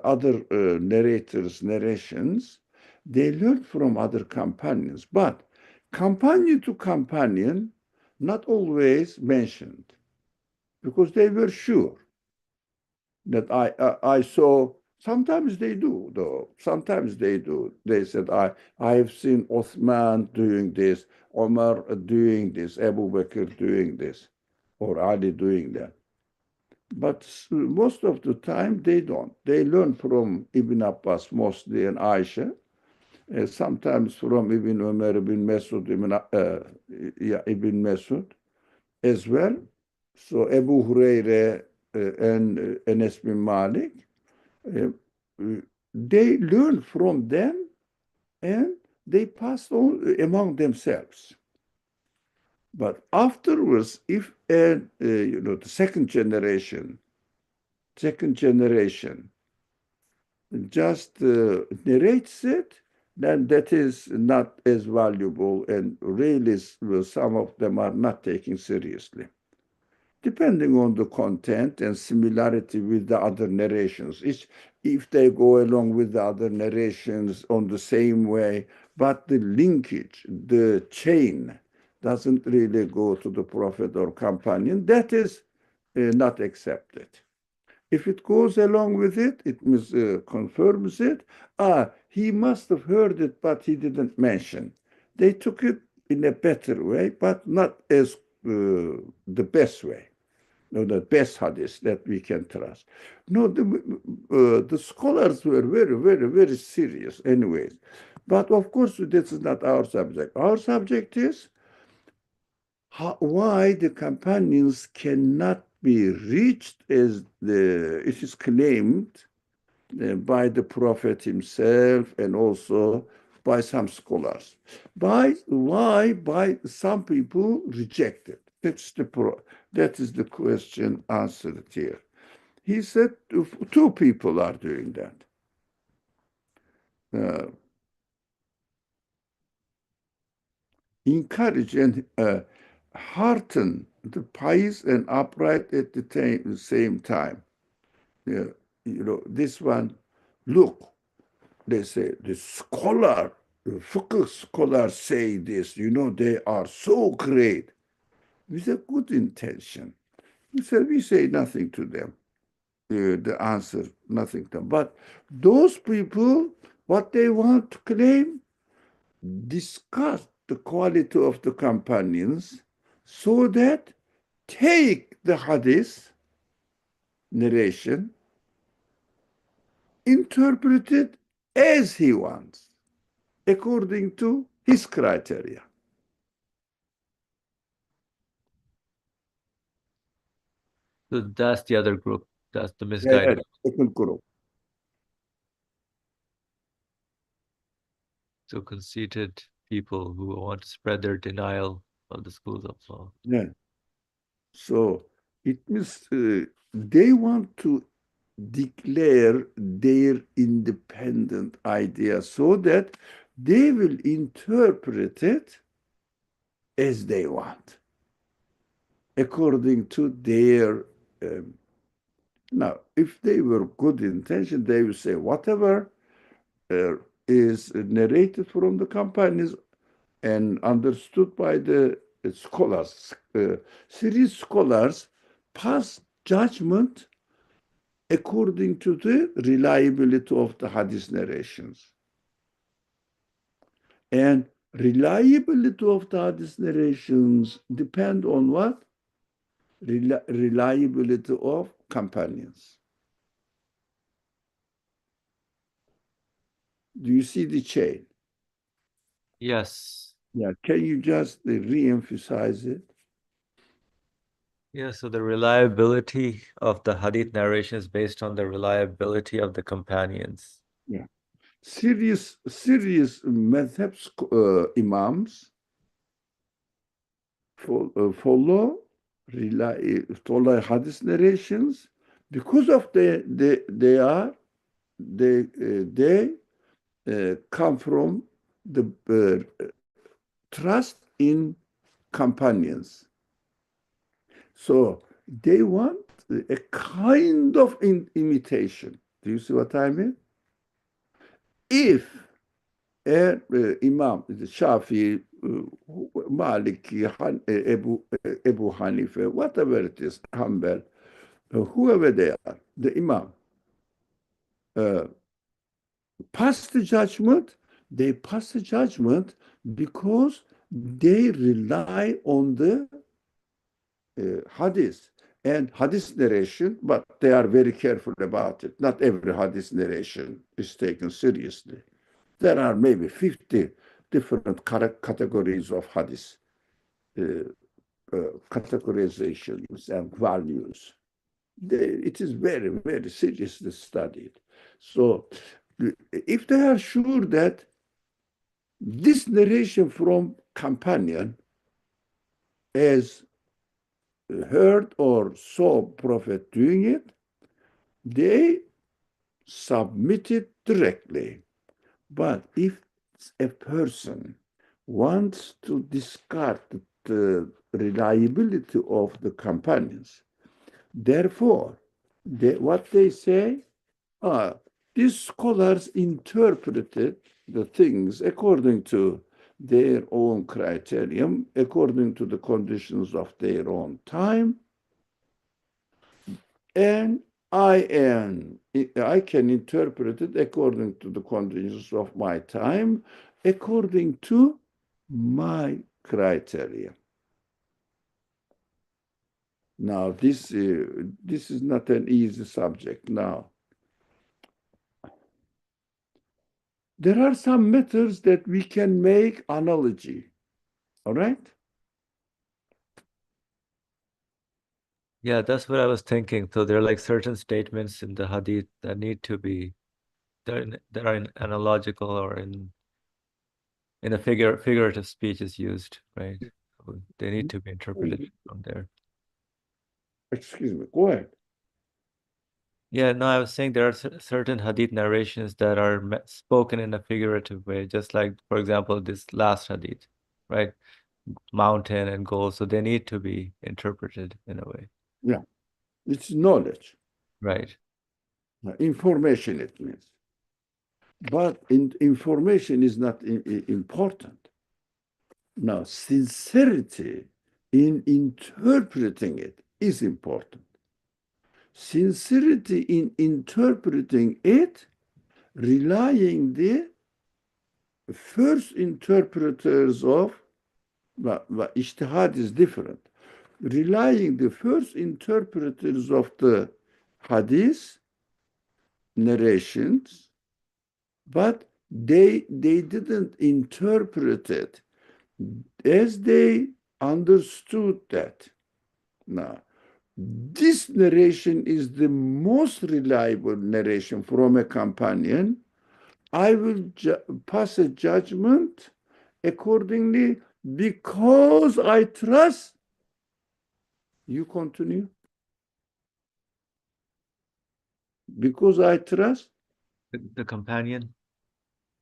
other narrators' narrations, they learn from other companions, but companion to companion, not always mentioned, because they were sure that I saw. Sometimes they do, though. Sometimes they do. They said, I have seen Uthman doing this, Omar doing this, Abu Bakr doing this, or Ali doing that. But most of the time, they don't. They learn from Ibn Abbas mostly and Aisha, sometimes from Ibn Umar, Ibn Masud, Ibn Masud as well. So Abu Hurairah and Anas bin Malik, they learn from them and they pass on among themselves. But afterwards, if the second generation just narrates it, then that is not as valuable, and really some of them are not taken seriously. Depending on the content and similarity with the other narrations. If they go along with the other narrations on the same way, but the linkage, the chain, doesn't really go to the prophet or companion, that is not accepted. If it goes along with it, it confirms it. He must have heard it, but he didn't mention. They took it in a better way, but not as the best way. No, the best hadith that we can trust. No, the scholars were very, very, very serious anyways. But of course, this is not our subject. Our subject is why the companions cannot be reached as it is claimed by the prophet himself, and also by some scholars. Why by some people rejected? That is the question answered here. He said two people are doing that. Encourage and hearten the pious and upright at the same time. This one, look, they say, the fiqh scholars say this, they are so great, with a good intention. He said, we say nothing to them. The answer, nothing to them. But those people, what they want to claim, discuss the quality of the companions so that take the hadith narration, interpret it as he wants, according to his criteria. So that's the other group. That's the misguided. Second group. So conceited people who want to spread their denial of the schools of law. Yeah. So it means they want to declare their independent idea so that they will interpret it as they want, according to their. Now, if they were good intention, they will say whatever is narrated from the companions and understood by the scholars. Serious scholars pass judgment according to the reliability of the hadith narrations. And reliability of the hadith narrations depend on what? Reliability of companions. Do you see the chain? Yes. Yeah. Can you just re-emphasize it? Yeah, so the reliability of the hadith narration is based on the reliability of the companions. Yeah. Serious madhab imams follow hadith narrations because of they come from the trust in companions. So they want a kind of imitation. Do you see what I mean? If imam, Shafi, Maliki, Ebu Hanife, whatever it is, Hanbal, whoever they are, the imam, pass the judgment, they pass the judgment because they rely on the hadith and hadith narration, but they are very careful about it. Not every hadith narration is taken seriously. There are maybe 50 different categories of hadith, categorizations and values. It is very, very seriously studied. So if they are sure that this narration from companion is heard or saw prophet doing it, they submit it directly. But if a person wants to discard the reliability of the companions, therefore, what they say, these scholars interpreted the things according to their own criterion, according to the conditions of their own time, and I can interpret it according to the conditions of my time, according to my criteria. Now, this is not an easy subject. Now, there are some methods that we can make analogy. All right? Yeah, that's what I was thinking. So there are like certain statements in the hadith that need to be, they're analogical or in in a figurative speech is used, right? So they need to be interpreted from there. Excuse me, go ahead. Yeah, no, I was saying there are certain hadith narrations that are spoken in a figurative way, just like, for example, this last hadith, right? Mountain and gold, so they need to be interpreted in a way. Yeah, it's knowledge. Right. Information, it means. But information is not important. Now, sincerity in interpreting it is important. Sincerity in interpreting it, relying the first interpreters of, ijtihad is different. Relying the first interpreters of the hadith narrations, but they didn't interpret it as they understood that. Now, this narration is the most reliable narration from a companion. I will pass a judgment accordingly because I trust. You continue. Because I trust. The companion.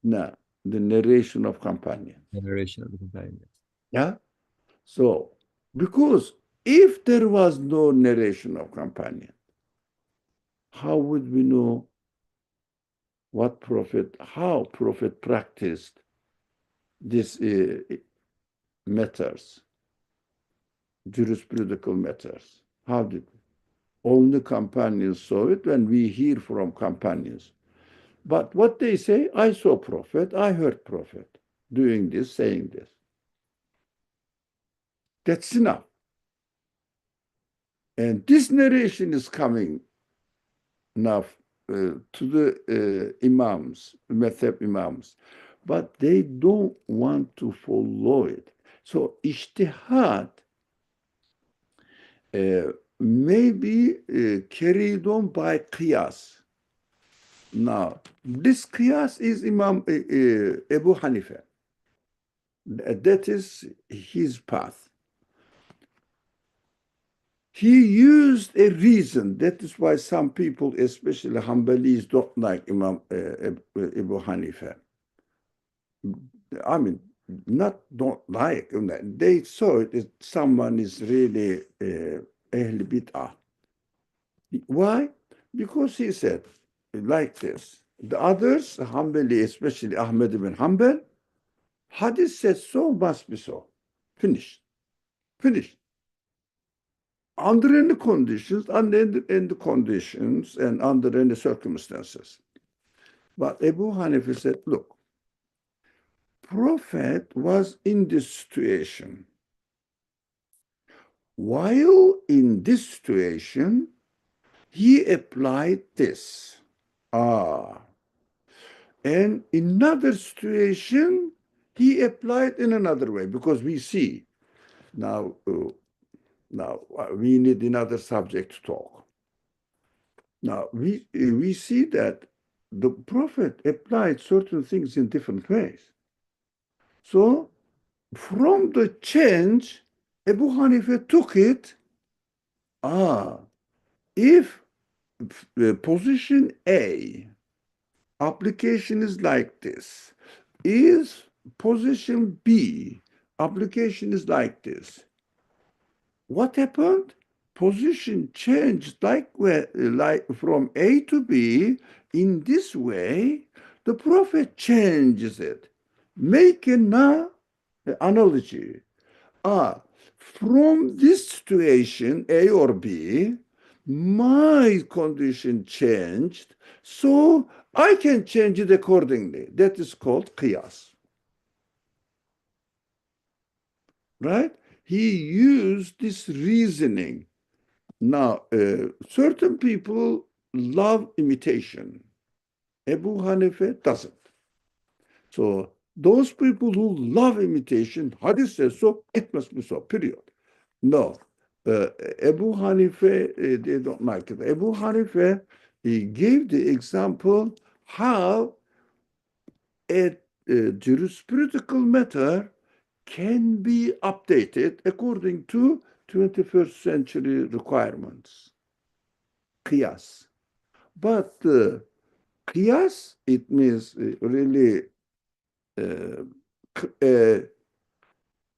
No, the narration of companion. The narration of the companion. Yeah. So, because if there was no narration of companion, how would we know how Prophet practiced these matters, jurisprudential matters? How did only companions saw it when we hear from companions? But what they say, I saw Prophet, I heard Prophet doing this, saying this. That's enough. And this narration is coming now to the imams, madhab imams, but they don't want to follow it. So ijtihad may be carried on by qiyas. Now, this qiyas is Imam Abu Hanifa. That is his path. He used a reason. That is why some people, especially Hanbalis, don't like Imam Abu Hanifa. I mean, not don't like. They saw it as someone is really Ahl Bid'ah. Why? Because he said like this. The others, Hanbali, especially Ahmed ibn Hanbal, Hadith says so, must be so. Finished. Finished. Under any conditions, under any conditions, and under any circumstances. But Abu Hanifa said, look, Prophet was in this situation. While in this situation, he applied this. And in another situation, he applied in another way, because we see now we need another subject to talk. Now we see that the Prophet applied certain things in different ways. So from the change, Abu Hanifa took it. If position A, application is like this, is position B, application is like this. What happened? Position changed like from A to B in this way. The Prophet changes it. Make an analogy. From this situation, A or B, my condition changed, so I can change it accordingly. That is called qiyas. Right? He used this reasoning. Now, certain people love imitation. Abu Hanifa doesn't. So those people who love imitation, Hadith says so, it must be so, period. No. Abu Hanifa, they don't like it. Abu Hanifa, he gave the example how a jurisprudential matter can be updated according to 21st century requirements. Qiyas. But qiyas, it means really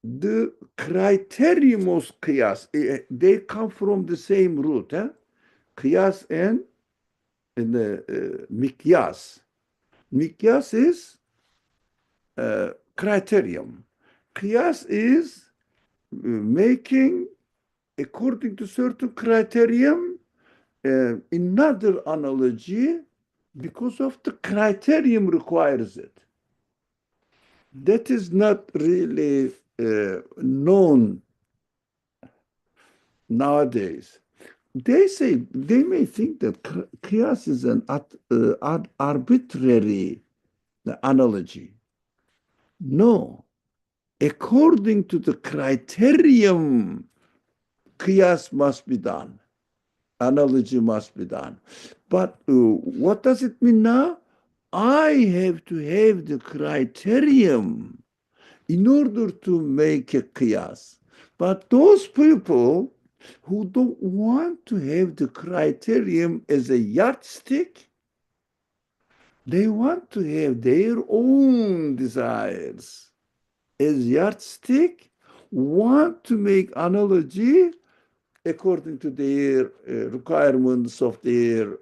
the criterion of qiyas, they come from the same root. Qiyas and mikyas. Mikyas is criterion. Qiyas is making, according to certain criterion, another analogy because of the criterion requires it. That is not really known nowadays. They may think that qiyas is an arbitrary analogy. No, according to the criterion, qiyas must be done. Analogy must be done. But what does it mean now? I have to have the criterion in order to make a qiyas. But those people who don't want to have the criterion as a yardstick, they want to have their own desires as yardstick, want to make analogy according to their requirements of their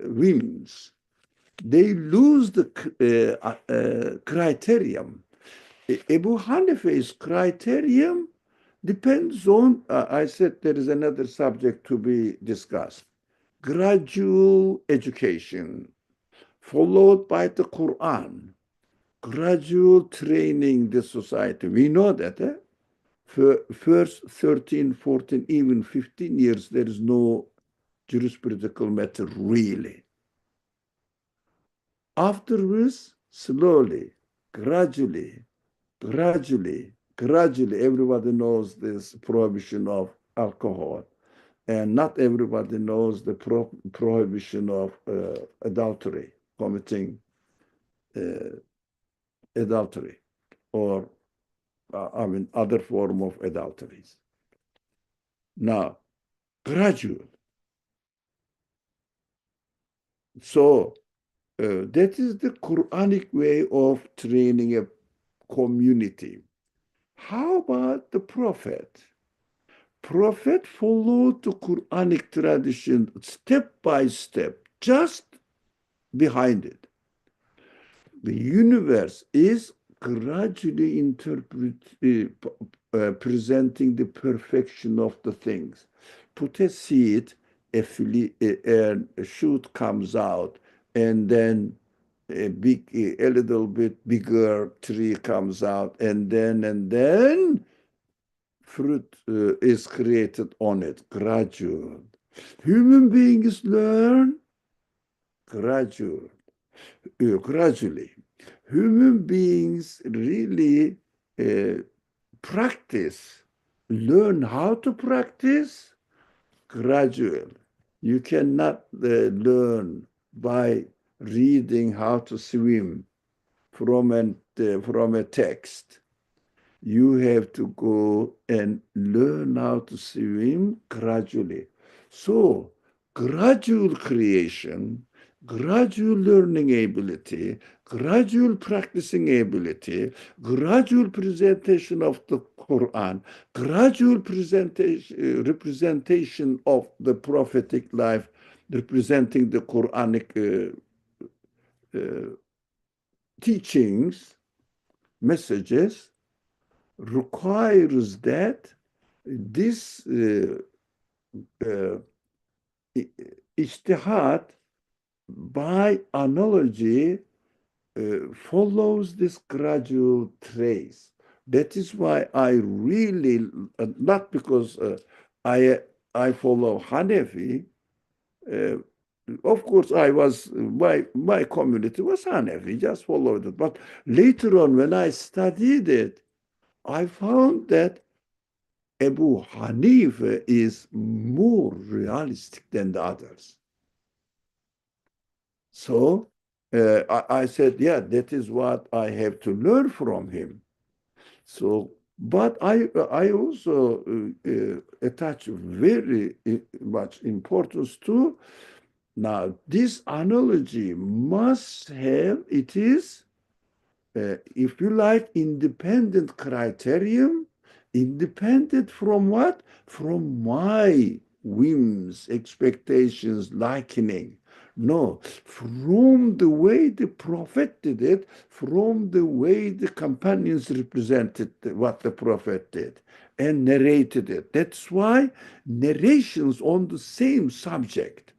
whims. They lose the criterion. Abu Hanife's criterion depends on, I said there is another subject to be discussed, gradual education, followed by the Quran, gradual training the society. We know that for first 13, 14, even 15 years, there is no jurisprudential matter really. Afterwards, slowly, gradually, everybody knows this prohibition of alcohol. And not everybody knows the prohibition of adultery, committing adultery, or other form of adulteries. Now, gradual. So that is the Quranic way of training a community. How about the Prophet? Prophet followed the Quranic tradition step by step, just behind it. The universe is gradually presenting the perfection of the things. Put a seed, a shoot comes out, and then a little bit bigger tree comes out, and then fruit is created on it, gradual. Human beings learn gradually. Human beings really learn how to practice gradual. You cannot learn by reading how to swim from a text. You have to go and learn how to swim gradually. So, gradual creation, gradual learning ability, gradual practicing ability, gradual presentation of the Quran, gradual representation of the prophetic life, representing the Quranic teachings, messages, requires that this ijtihad by analogy follows this gradual trace. That is why I really, not because I follow Hanafi, of course my community was Hanafi, just followed it. But later on, when I studied it, I found that Abu Hanifa is more realistic than the others. So I said, yeah, that is what I have to learn from him. So, but I also attach very much importance to now this analogy must have it is if you like independent criterion, independent from what? From my whims, expectations, likening. No, from the way the prophet did it, from the way the companions represented what the prophet did and narrated it. That's why narrations on the same subject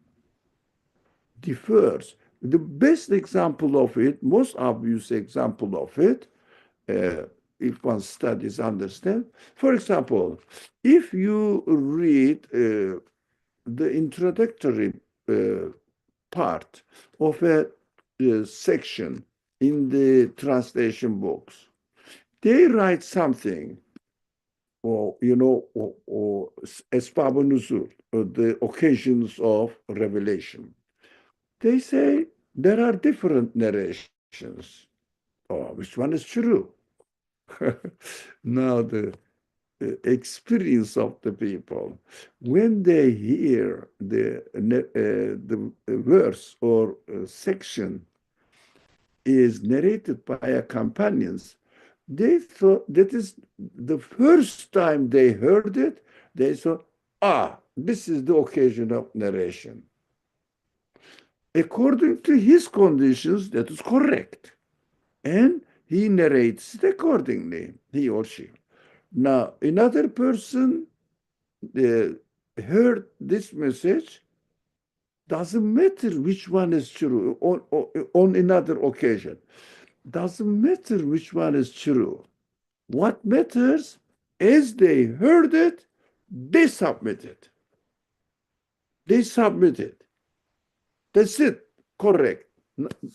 differs. The best example of it, most obvious example of it, if one studies, understand. For example, if you read the introductory part of a section in the translation books, they write something, or or Esbab-ı Nuzul, or the occasions of revelation. They say there are different narrations. Oh, which one is true? Now the experience of the people when they hear the verse or section is narrated by a companions, they thought that is the first time they heard it. They thought, this is the occasion of narration. According to his conditions, that is correct. And he narrates it accordingly, he or she. Now, another person heard this message, doesn't matter which one is true on another occasion. Doesn't matter which one is true. What matters, as they heard it, they submitted. They submitted. That's it. Correct.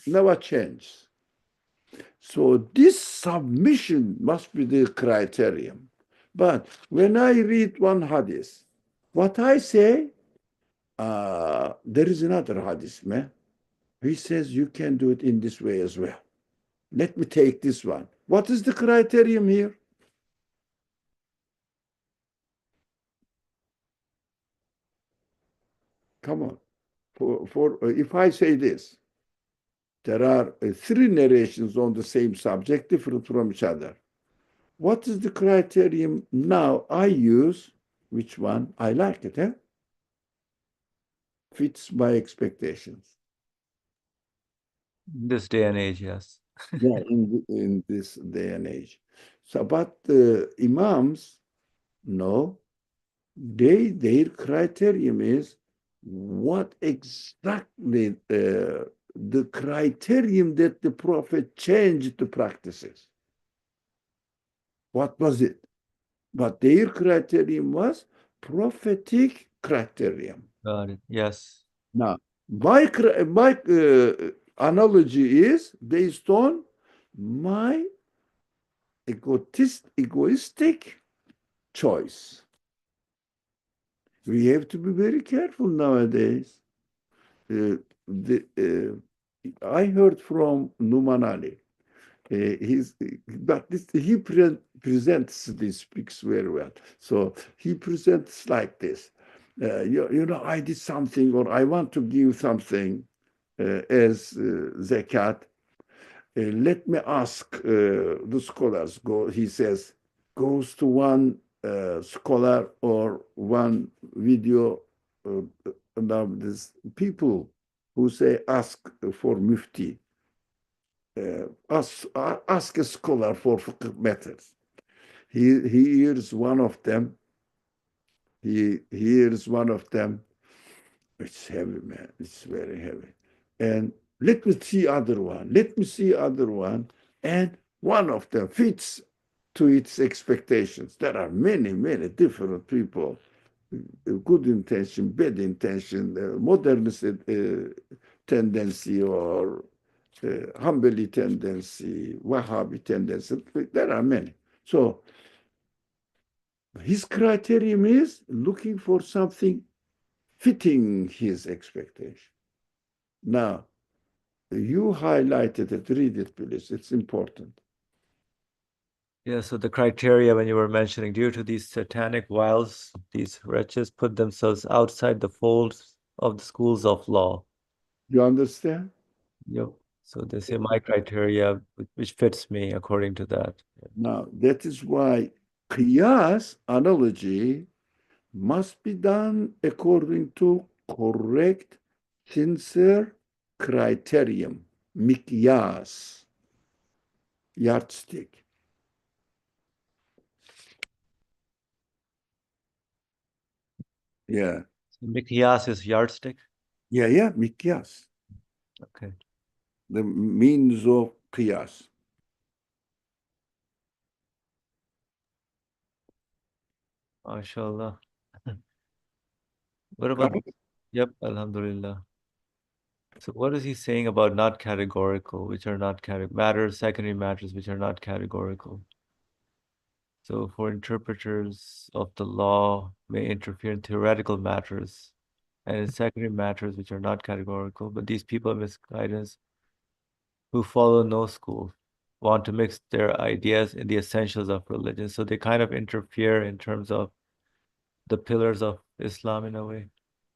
Never change. So this submission must be the criterion. But when I read one hadith, what I say, there is another hadith, man. He says you can do it in this way as well. Let me take this one. What is the criterion here? Come on. For if I say this, there are three narrations on the same subject, different from each other. What is the criterion now I use? Which one? I like it, eh? Fits my expectations. This day and age, yes. Yeah, in this day and age. So, but the imams, no, their criterion is what exactly the criterion that the prophet changed the practices. What was it? But their criterion was prophetic criterion. Got it. Yes. Now, my analogy is based on my egoistic choice. We have to be very careful nowadays. I heard from Numan Ali. He presents this, speaks very well. So he presents like this. I did something, or I want to give something as zakat. Let me ask the scholars. He says, goes to one scholar or one video. Now, these people who say, ask for mufti. Ask a scholar for fiqh matters. He hears one of them. He hears one of them. It's heavy, man. It's very heavy. And let me see other one. Let me see other one. And one of them fits to its expectations. There are many, many different people. Good intention, bad intention, modernist tendency, or Hanbali tendency, Wahhabi tendency. There are many. So his criterion is looking for something fitting his expectation. Now, You highlighted it. Read it, please. It's important. Yeah, so the criteria when you were mentioning, due to these satanic wiles, these wretches put themselves outside the folds of the schools of law. You understand? Yep. So they say my criteria, which fits me according to that. Now, that is why qiyas, analogy, must be done according to correct, sincere criterion, mikyas, yardstick. Yeah, Mikyas is yardstick. yeah, mikyas, Okay. the means of qiyas. MashaAllah. What about, Correct? yep, Alhamdulillah. So what is he saying about not categorical, which are not matters, secondary matters, which are not categorical? So for interpreters of the law may interfere in theoretical matters and in secondary matters which are not categorical, but these people of misguidance who follow no school want to mix their ideas in the essentials of religion. So they kind of interfere in terms of the pillars of Islam in a way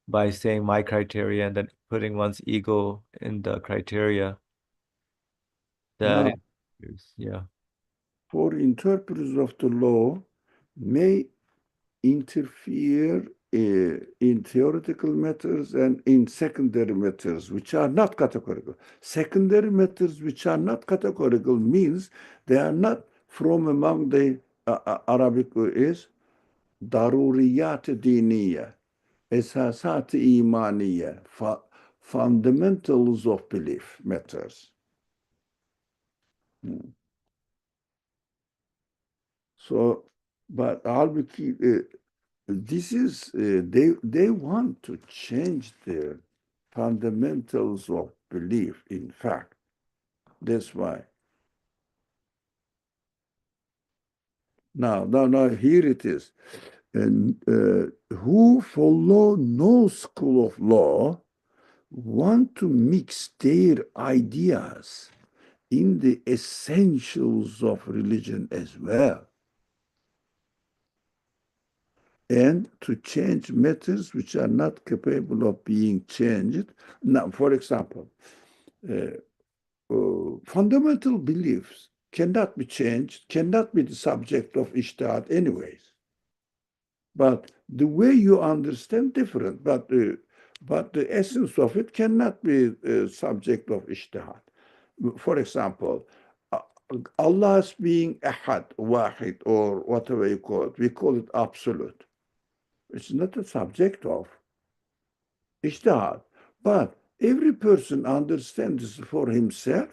by saying my criteria and then putting one's ego in the criteria that Now, is, yeah. for interpreters of the law, may interfere in theoretical matters and in secondary matters, which are not categorical. Secondary matters which are not categorical means they are not from among the Arabic is daruriyat diniye, esasat imaniye, fundamentals of belief matters. So, but halbuki this is they want to change their fundamentals of belief. In fact, that's why. Now, here it is. And who follow no school of law want to mix their ideas in the essentials of religion as well, and to change matters which are not capable of being changed. Now, for example, fundamental beliefs cannot be changed, cannot be the subject of ijtihad anyways. But the way you understand different, but the essence of it cannot be subject of ijtihad. For example, Allah's being ahad, wahid, or whatever you call it, we call it absolute. It's not a subject of ijtihad. But every person understands for himself,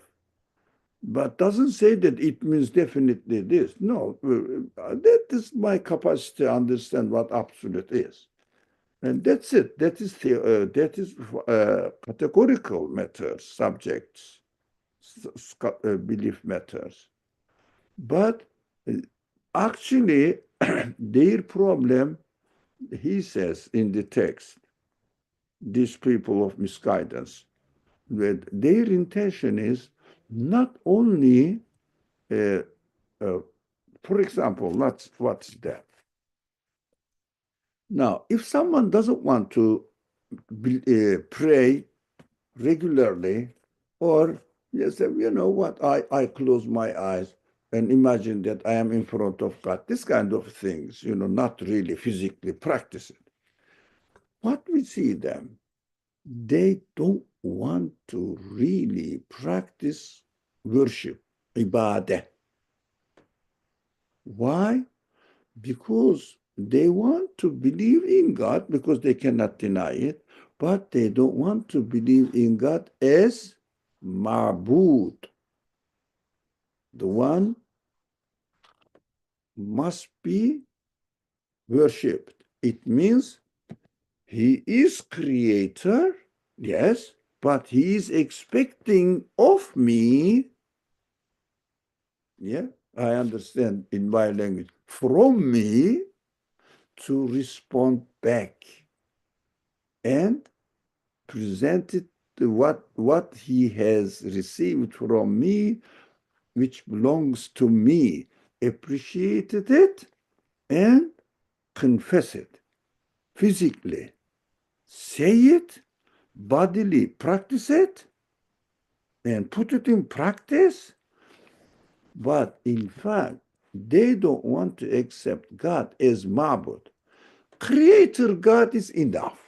but doesn't say that it means definitely this. No, that is my capacity to understand what absolute is. And that's it. That is categorical matters, subjects, belief matters. But actually, their problem, he says in the text, these people of misguidance, that their intention is not only, for example, what's that? Now, if someone doesn't want to pray regularly, or yes, you know what, I close my eyes and imagine that I am in front of God, this kind of things, not really physically practice it. What we see them, they don't want to really practice worship, ibadah. Why? Because they want to believe in God because they cannot deny it, but they don't want to believe in God as ma'bud. The one must be worshipped. It means he is creator, yes, but he is expecting of me, yeah, I understand in my language, from me to respond back and present it what he has received from me, which belongs to me, appreciated it and confess it physically, say it, bodily practice it, and put it in practice. But in fact, they don't want to accept God as Ma'bud. Creator God is enough,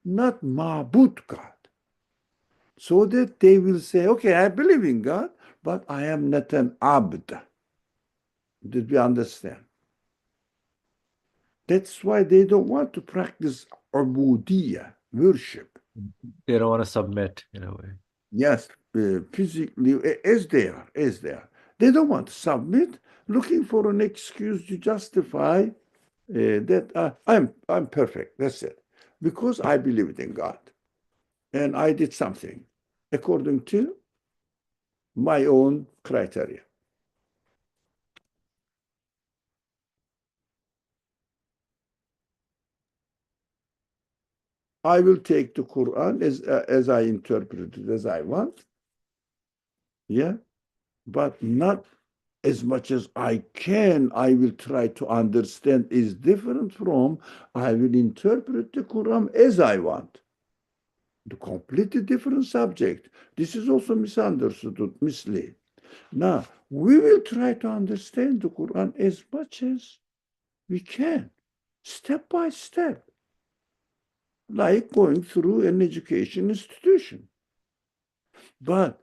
not Ma'bud God. So that they will say, okay, I believe in God, but I am not an abd. Did we understand? That's why they don't want to practice ubudiyah, worship. They don't want to submit in a way. Yes, physically, as they are, as they are. They don't want to submit, looking for an excuse to justify that I'm perfect. That's it, because I believed in God and I did something according to my own criteria. I will take the Quran as I interpret it as I want. Yeah, but not as much as I can. I will try to understand is different from I will interpret the Quran as I want. The completely different subject. This is also misunderstood, misled. Now, we will try to understand the Quran as much as we can, step by step, like going through an education institution. But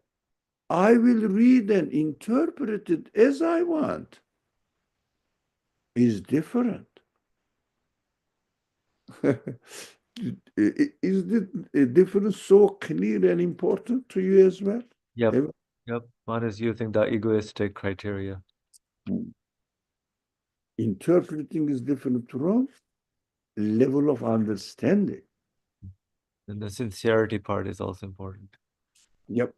I will read and interpret it as I want is different. Is the difference so clear and important to you as well? Yep. Yep. One is using the egoistic criteria. Interpreting is different from level of understanding. And the sincerity part is also important. Yep.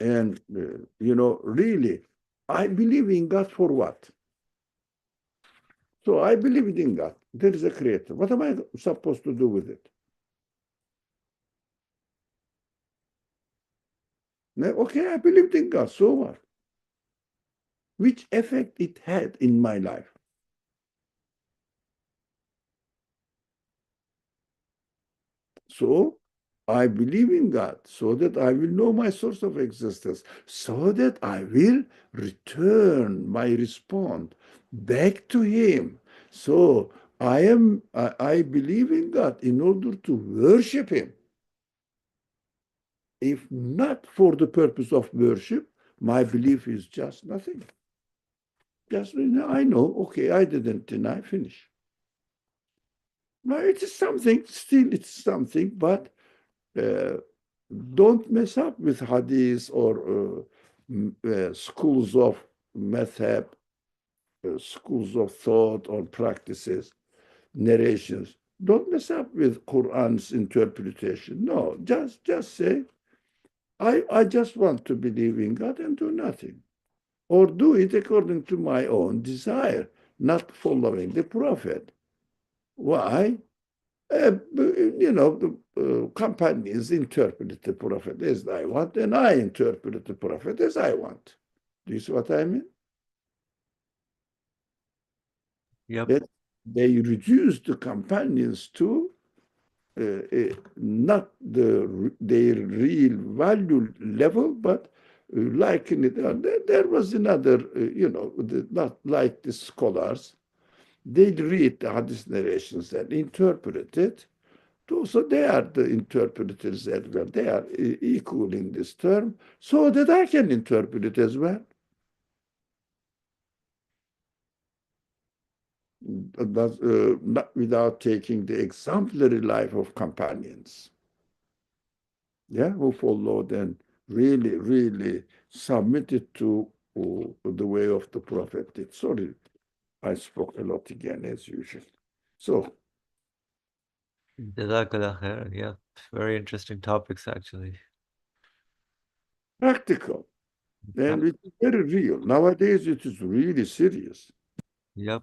And, really, I believe in God for what? So I believe in God. There is a creator. What am I supposed to do with it? Okay, I believed in God. So what? Which effect it had in my life? So I believe in God so that I will know my source of existence, so that I will return my response back to Him. So I believe in God in order to worship Him. If not for the purpose of worship, my belief is just nothing. Just, I know, okay, I didn't deny, finish. Now, it is something, still it's something, but don't mess up with hadith or schools of madhab, schools of thought or practices, narrations. Don't mess up with Quran's interpretation. No, just say, I just want to believe in God and do nothing. Or do it according to my own desire, not following the Prophet. Why? The companions interpret the Prophet as I want, and I interpret the Prophet as I want. Do you see what I mean? Yep. That they reduce the companions to not their real value level, but liken it. There was another, not like the scholars. They read the hadith narrations and interpret it. So they are the interpreters as well. They are equal in this term, so that I can interpret it as well. Not without taking the exemplary life of companions, who followed and really, really submitted to the way of the Prophet did. Sorry, I spoke a lot again, as usual. So, Jazakallah khair. Yeah. Very interesting topics, actually. practical, Yep. and it's very real. Nowadays, it is really serious. Yep.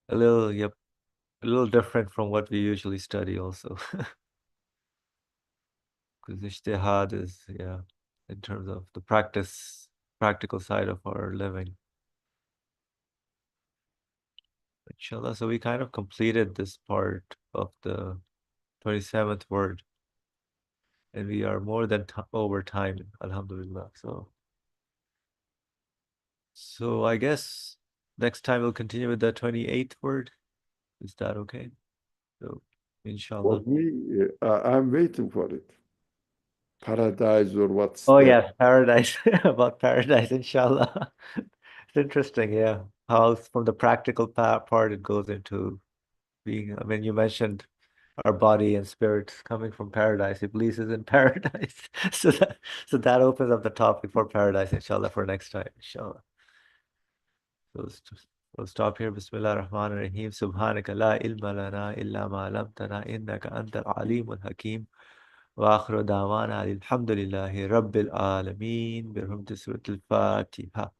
Yep. A little different from what we usually study also. Because ijtihad is, yeah, in terms of the practical side of our living. Inshallah. So we kind of completed this part of the 27th word, and we are more than over time, alhamdulillah. So I guess next time we'll continue with the 28th word. Is that okay? So, For inshallah. me, I'm waiting for it. Paradise or what's Oh that? yes, paradise. About paradise, inshallah. It's interesting, yeah. How from the practical part it goes into being, I mean, you mentioned our body and spirit coming from paradise. Iblis is in paradise. So that opens up the topic for paradise, inshallah, for next time, inshallah. So we'll stop here. Bismillah ar-Rahman ar-Rahim. Subhanaka la ilma lana illa ma alamtana innaka anta al-alimul hakim. وآخر دعوانا الحمد لله رب العالمين برحمة سورة الفاتحة.